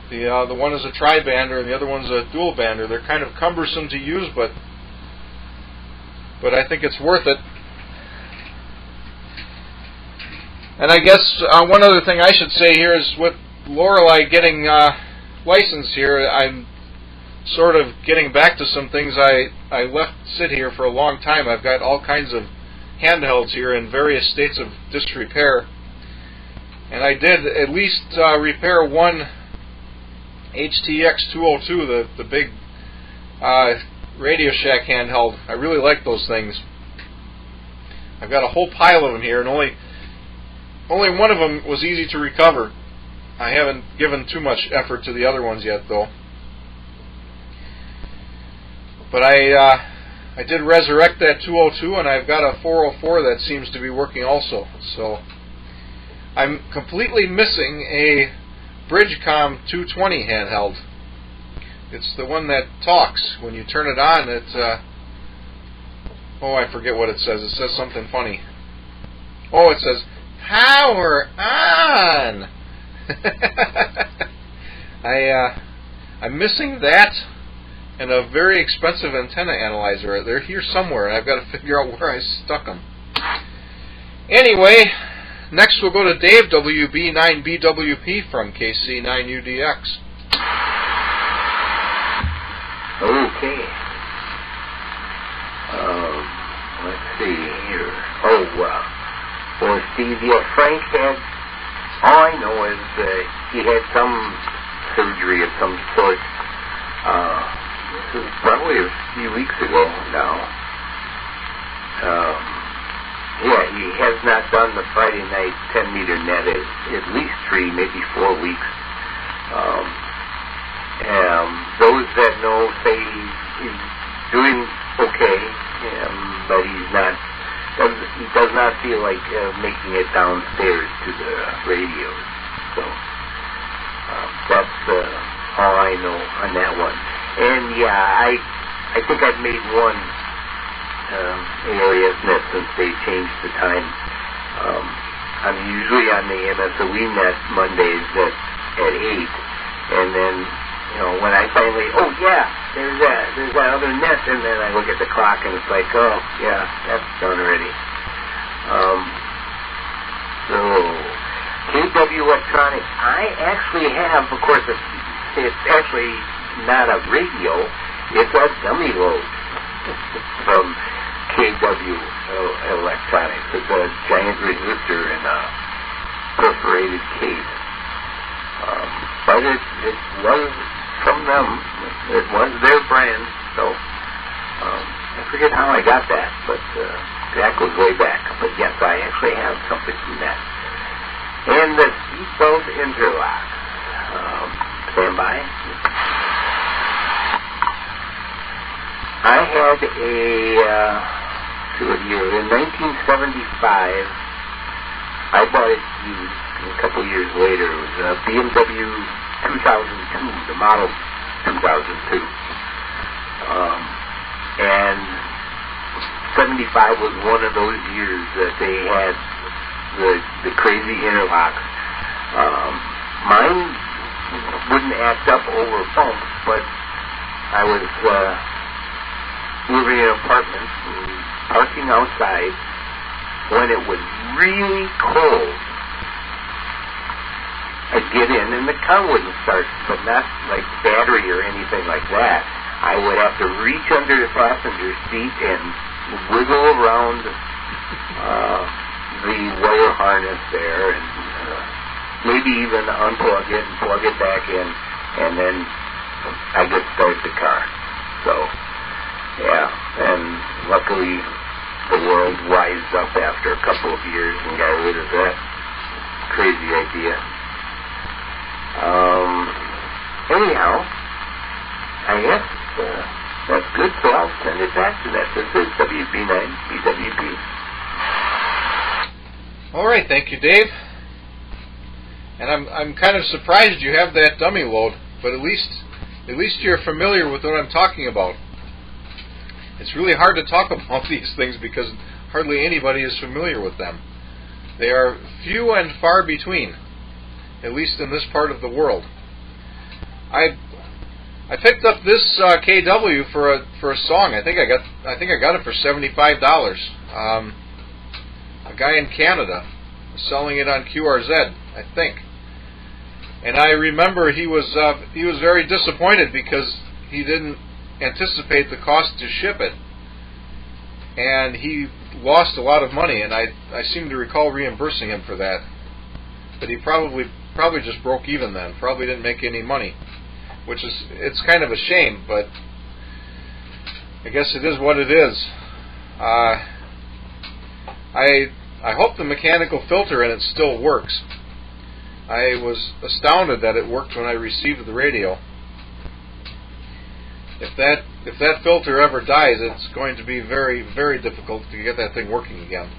Speaker 1: The one is a tri-bander and the other one's a dual bander. They're kind of cumbersome to use, but I think it's worth it. And I guess one other thing I should say here is with Lorelei getting licensed here, I'm sort of getting back to some things I left sit here for a long time. I've got all kinds of handhelds here in various states of disrepair, and I did at least repair one HTX 202, the big Radio Shack handheld. I really like those things. I've got a whole pile of them here, and only one of them was easy to recover. I haven't given too much effort to the other ones yet, though. But I did resurrect that 202, and I've got a 404 that seems to be working also. So I'm completely missing a Bridgecom 220 handheld. It's the one that talks. When you turn it on, I forget what it says. It says something funny. Oh, it says, "Power on!" I'm missing that and a very expensive antenna analyzer. They're here somewhere, and I've got to figure out where I stuck them. Anyway, next we'll go to Dave, WB9BWP from KC9UDX.
Speaker 3: Okay. Let's see here. Well, Steve, Frank had, all I know is he had some surgery of some sort. This is probably a few weeks ago now. He has not done the Friday night 10-meter net at least 3, maybe 4 weeks. Those that know say he's doing okay, but he's not he does not feel like making it downstairs to the radios. So that's all I know on that one. And yeah, I think I've made one ARSnet since they changed the time. I'm usually on the MSOE net Mondays at 8, and then when I finally, oh yeah, there's that other net, and then I look at the clock and it's like, oh yeah, that's done already. So KW Electronics, I actually have, of course, it's actually not a radio, it's a dummy load from KW Electronics. It's a giant resistor in a perforated case. But it was from them. It was their brand. So I forget how I got that, but that goes way back. But yes, I actually have something from that. And the seatbelt interlock. Stand by. I had in 1975, I bought it used, and a couple years later, it was a BMW 2002, the model 2002. And 75 was one of those years that they had the crazy interlocks. Mine wouldn't act up over bumps, but I was living in an apartment, parking outside, when it was really cold. I'd get in and the car wouldn't start, but not like battery or anything like that. I would have to reach under the passenger seat and wiggle around the wire harness there, and maybe even unplug it and plug it back in, and then I could start the car. So, yeah, and luckily the world wised up after a couple of years and got rid of that crazy idea. Anyhow, I guess that's good, so I'll send it back to that. This is WB9BWP.
Speaker 1: All right, thank you, Dave. And I'm kind of surprised you have that dummy load, but at least you're familiar with what I'm talking about. It's really hard to talk about these things because hardly anybody is familiar with them. They are few and far between, at least in this part of the world. I picked up this KW for a song. I think I got it for $75. A guy in Canada was selling it on QRZ, I think. And I remember he was very disappointed because he didn't anticipate the cost to ship it, and he lost a lot of money. And I seem to recall reimbursing him for that, but he probably just broke even then. Probably didn't make any money, it's kind of a shame, but I guess it is what it is. I hope the mechanical filter in it still works. I was astounded that it worked when I received the radio. If that filter ever dies, it's going to be very, very difficult to get that thing working again.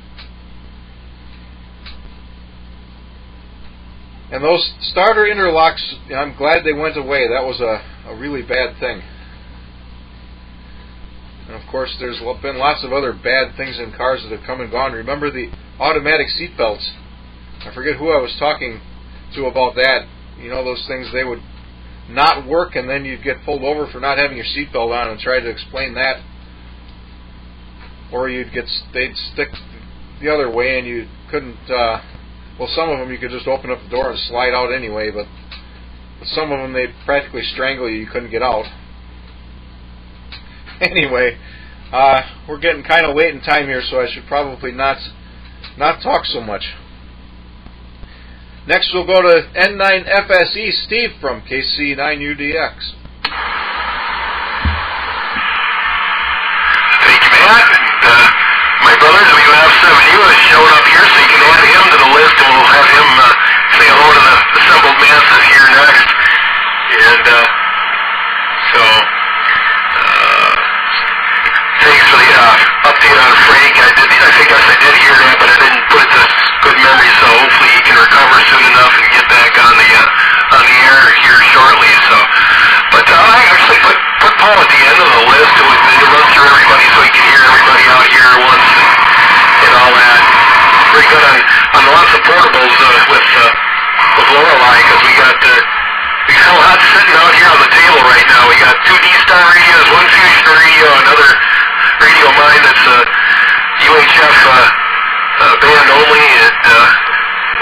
Speaker 1: And those starter interlocks, I'm glad they went away. That was a really bad thing. And of course, there's been lots of other bad things in cars that have come and gone. Remember the automatic seat belts? I forget who I was talking to about that. You know, those things, they would not work, and then you'd get pulled over for not having your seatbelt on and try to explain that. Or they'd stick the other way and you couldn't, some of them you could just open up the door and slide out anyway, but some of them they'd practically strangle you couldn't get out. Anyway, we're getting kind of late in time here, so I should probably not talk so much. Next we'll go to N9FSE, Steve from KC9UDX.
Speaker 4: Thank you, Matt. And my brother, WF7U, has shown up here, so you can add him to the list, and we'll have him say hello to the assembled masses here next. And thanks for the update on Frank. I think I said two D-Star radios, one fusion radio, another radio of mine that's UHF band only, and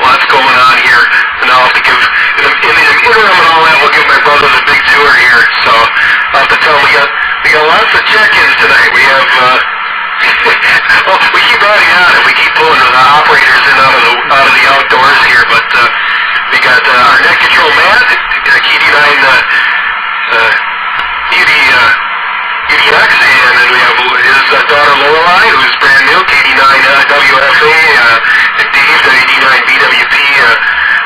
Speaker 4: lots going on here. And I'll have to give, in the interim and all that, we'll give my brothers a big tour here. So I'll have to tell them we got lots of check-ins tonight. We have, well, we keep adding on and we keep pulling the operators in out of the outdoors here, but we got our net control Matt, KD9 UDX, and then we have his daughter Lorelei, who's brand new, KD9 WFA, and Dave, KD9 BWP,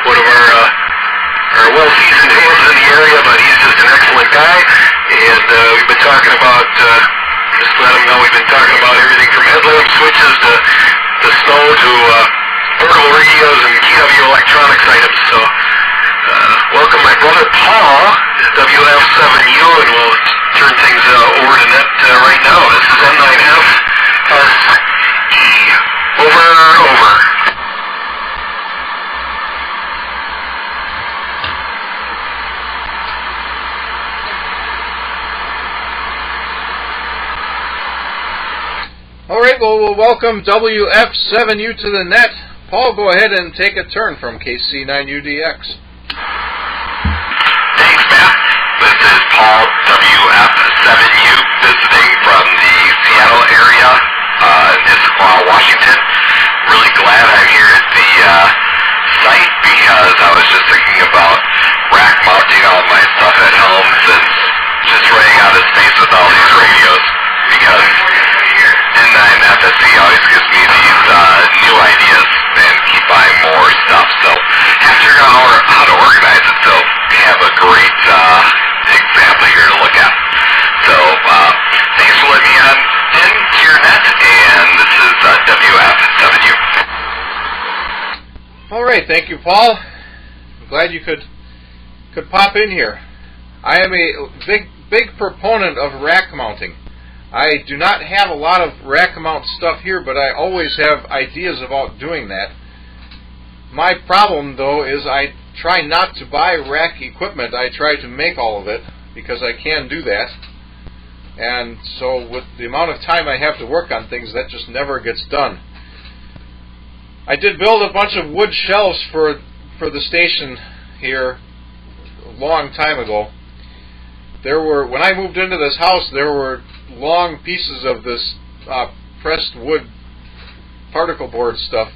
Speaker 4: one of our well-seasoned hands in the area, but he's just an excellent guy. And we've been talking about, just to let him know, we've been talking about everything from headlamp switches to snow to portable radios and KW electronics items. So welcome my brother Paul, WF7U, and we'll turn things over to Net right now. This is N9FSE. Over.
Speaker 1: All right, well, we'll welcome WF7U to the net. Paul, go ahead and take a turn from KC9UDX.
Speaker 4: Thanks, Matt. This is Paul, WF7U, visiting from the Seattle area, Issaquah, Washington. Really glad I'm here at the site because I was just thinking about rack mounting all my stuff at home since just running out of space with all these radios, because N9FSE always gives me these new ideas and keep buying more stuff. So I have to figure out how to organize it. So we have a great example here to look at. So thanks for letting me on into your net, and this is WF7U.
Speaker 1: All right, thank you, Paul. I'm glad you could pop in here. I am a big proponent of rack mounting. I do not have a lot of rack mount stuff here, but I always have ideas about doing that. My problem, though, is I try not to buy rack equipment. I try to make all of it because I can do that. And so with the amount of time I have to work on things, that just never gets done. I did build a bunch of wood shelves for the station here a long time ago. When I moved into this house, there were long pieces of this pressed wood particle board stuff,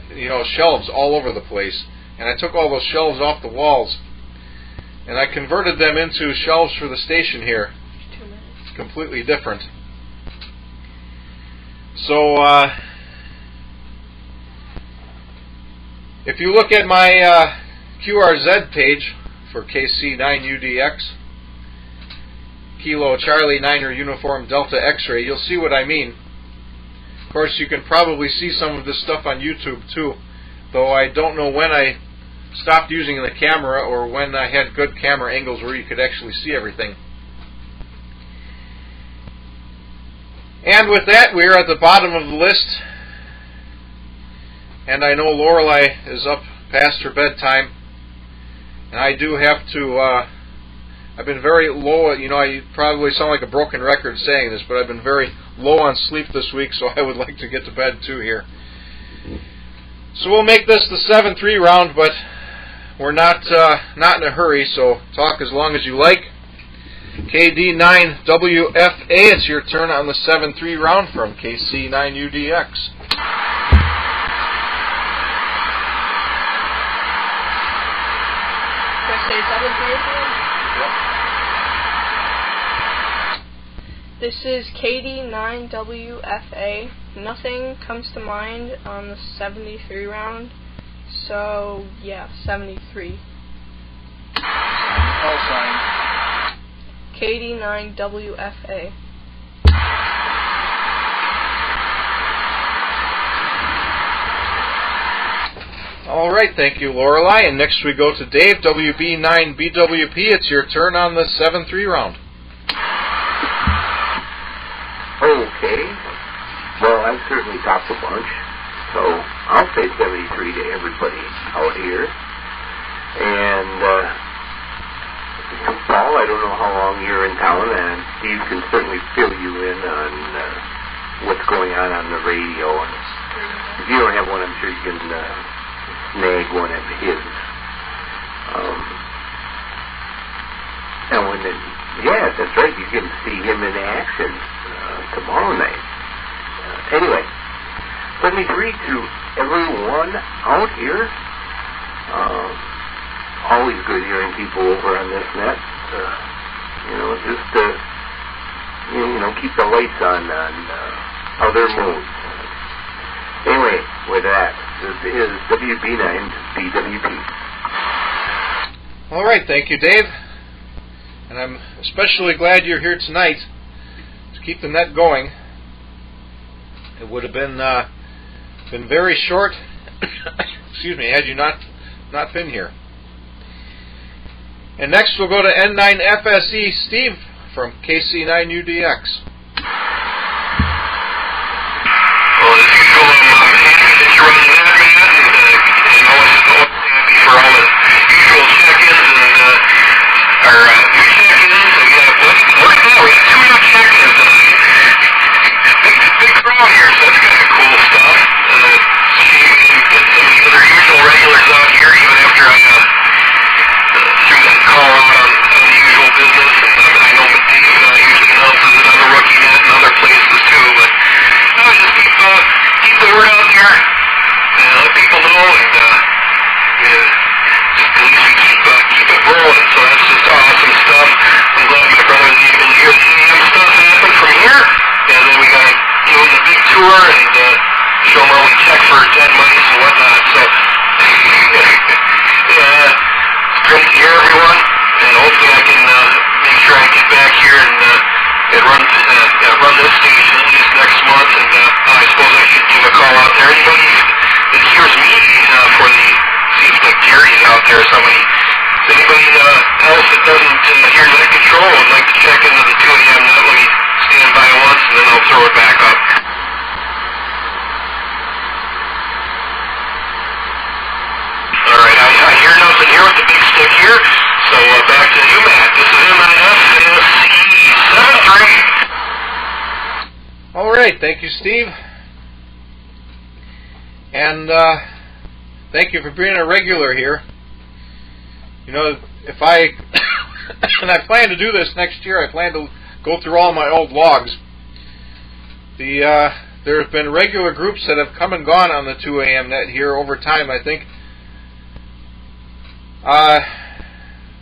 Speaker 1: shelves all over the place. And I took all those shelves off the walls, and I converted them into shelves for the station here. Completely different. So, if you look at my QRZ page for KC9UDX, Kilo Charlie Niner Uniform Delta X-Ray, you'll see what I mean. Of course, you can probably see some of this stuff on YouTube too, though I don't know when I stopped using the camera or when I had good camera angles where you could actually see everything. And with that, we're at the bottom of the list, and I know Lorelei is up past her bedtime, and I do have to I've been very low, I probably sound like a broken record saying this, but I've been very low on sleep this week, so I would like to get to bed too here. So we'll make this the 7-3 round, but we're not in a hurry, so talk as long as you like. KD9WFA, it's your turn on the 7-3 round from KC9UDX.
Speaker 2: Can I say 7-3 again? This is KD9WFA. Nothing comes to mind on the 73 round, so yeah, 73.
Speaker 1: Call sign.
Speaker 2: KD9WFA.
Speaker 1: All right, thank you, Lorelei. And next we go to Dave, WB9BWP. It's your turn on the 7-3 round.
Speaker 3: Okay. Well, I've certainly talked a bunch, so I'll say 73 to everybody out here. And call. I don't know how long you're in town, and Steve can certainly fill you in on what's going on the radio. And if you don't have one, I'm sure you can snag one of his. And when yeah, that's right, you can see him in action tomorrow night. Anyway, let me greet to everyone out here. Always good hearing people over on this net. Keep the lights on other modes. Anyway, with that, this is WB9BWP.
Speaker 1: All right, thank you, Dave. And I'm especially glad you're here tonight to keep the net going. It would have been very short, excuse me, had you not been here. And next we'll go to N9FSE Steve from KC9UDX.
Speaker 4: Well, as usual, I'm happy that you're on the net, man, and always happy for all the usual check-ins and our new check-ins. We have, look at that, we have 2 new check-ins tonight. Big crowd here, so that's kind of cool stuff. Shame we didn't get some of the other usual regulars out here, even after I threw that call out on unusual business. And I know Dave usually announces it on the Rookie Net and other places too, but just keep the word out there and let people know, and just at least we keep it rolling. So that's just awesome stuff. I'm glad my brother was able to hear the AM stuff happen from here, and then we got to give him the big tour and show him how we check for dead mice and whatnot. So yeah, it's great to hear everyone, and hopefully I can make sure I get back here and run this station at least next month. And I suppose I should give a call out there. Anybody that hears me seems like Gary's out there. Anybody else that doesn't hear that control would like to check into the 2 a.m. net, let me stand by once and then I'll throw it back up. Alright, I hear nothing here with the big stick here, so back to you, Matt. This is MIF-73.
Speaker 1: Alright, thank you, Steve. And thank you for being a regular here. You know, if I and I plan to do this next year, I plan to go through all my old logs. There have been regular groups that have come and gone on the 2 a.m. net here over time, I think.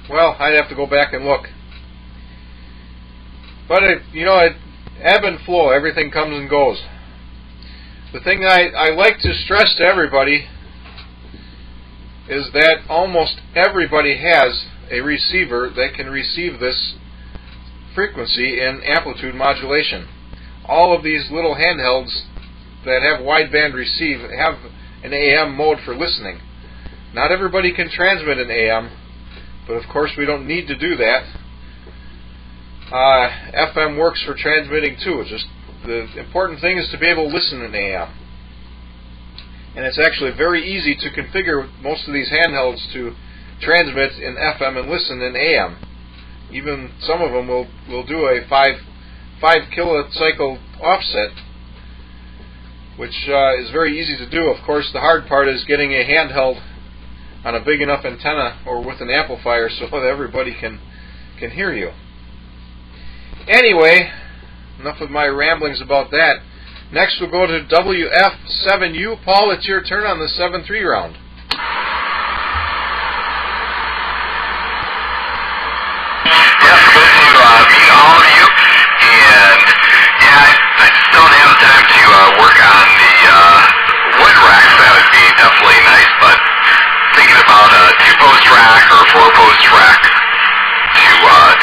Speaker 1: Well, I'd have to go back and look. But, it ebb and flow. Everything comes and goes. The thing I like to stress to everybody is that almost everybody has a receiver that can receive this frequency in amplitude modulation. All of these little handhelds that have wideband receive have an AM mode for listening. Not everybody can transmit in AM, but of course we don't need to do that. FM works for transmitting too. It's just the important thing is to be able to listen in AM. And it's actually very easy to configure most of these handhelds to transmit in FM and listen in AM. Even some of them will do a 5 kilocycle offset, which is very easy to do. Of course, the hard part is getting a handheld on a big enough antenna or with an amplifier so that everybody can hear you. Anyway, enough of my ramblings about that. Next we'll go to WF7U. Paul, it's your turn on the 7-3 round.
Speaker 4: Yes, good to meet all of you. And yeah, I just don't have time to work on the wood racks. That would be definitely nice, but thinking about a 2-post rack or a 4-post rack to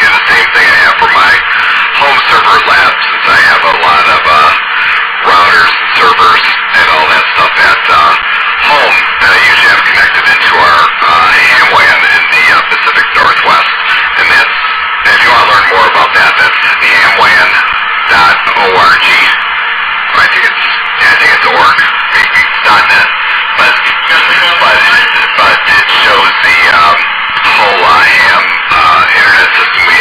Speaker 4: do the same thing I have for my home server lab, since I have a lot of routers and servers and all that stuff at home that I usually have connected into our ham WAN in the Pacific Northwest. And that's, if you want to learn more about that, that's hamwan.org. I think it's org, maybe .net. But it shows the whole ham internet system we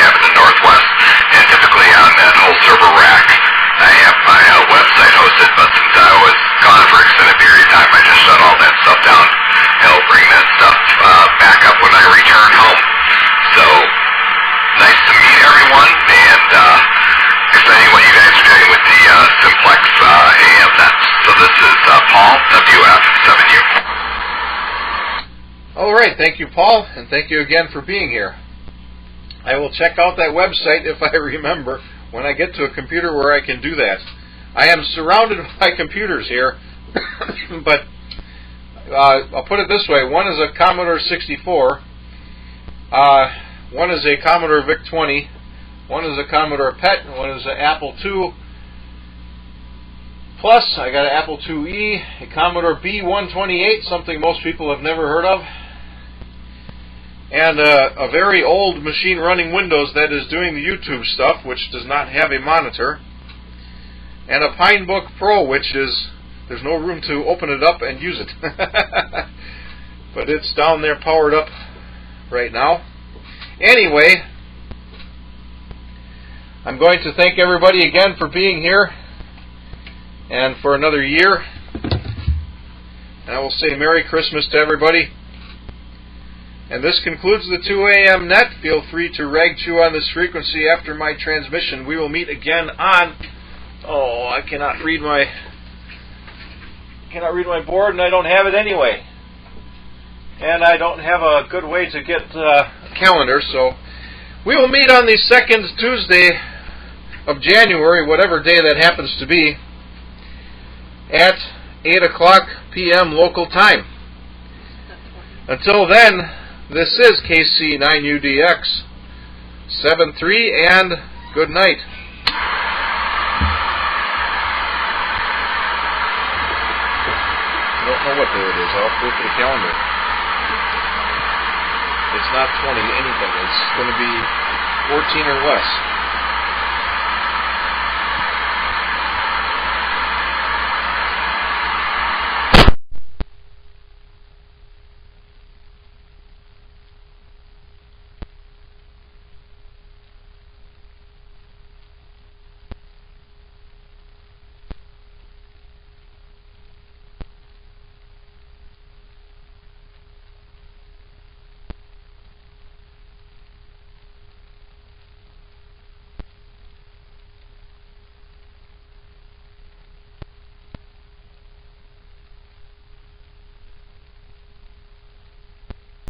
Speaker 4: complex AM nets. So this is Paul, WF7U.
Speaker 1: All right, thank you, Paul, and thank you again for being here. I will check out that website if I remember when I get to a computer where I can do that. I am surrounded by computers here, but I'll put it this way. One is a Commodore 64, one is a Commodore VIC-20, one is a Commodore PET, and one is an Apple II Plus. I got an Apple IIe, a Commodore B128, something most people have never heard of, and a very old machine running Windows that is doing the YouTube stuff, which does not have a monitor, and a Pinebook Pro, which is, there's no room to open it up and use it. But it's down there powered up right now. Anyway, I'm going to thank everybody again for being here and for another year. And I will say Merry Christmas to everybody. And this concludes the 2 a.m. net. Feel free to rag chew on this frequency after my transmission. We will meet again on... Oh, I cannot read my board, and I don't have it anyway. And I don't have a good way to get a calendar, so we will meet on the second Tuesday of January, whatever day that happens to be, at 8 o'clock p.m. local time. Until then, this is KC9UDX 73, and good night. I don't know what day it is. I'll have to look at the calendar. It's not 20 anything. It's going to be 14 or less.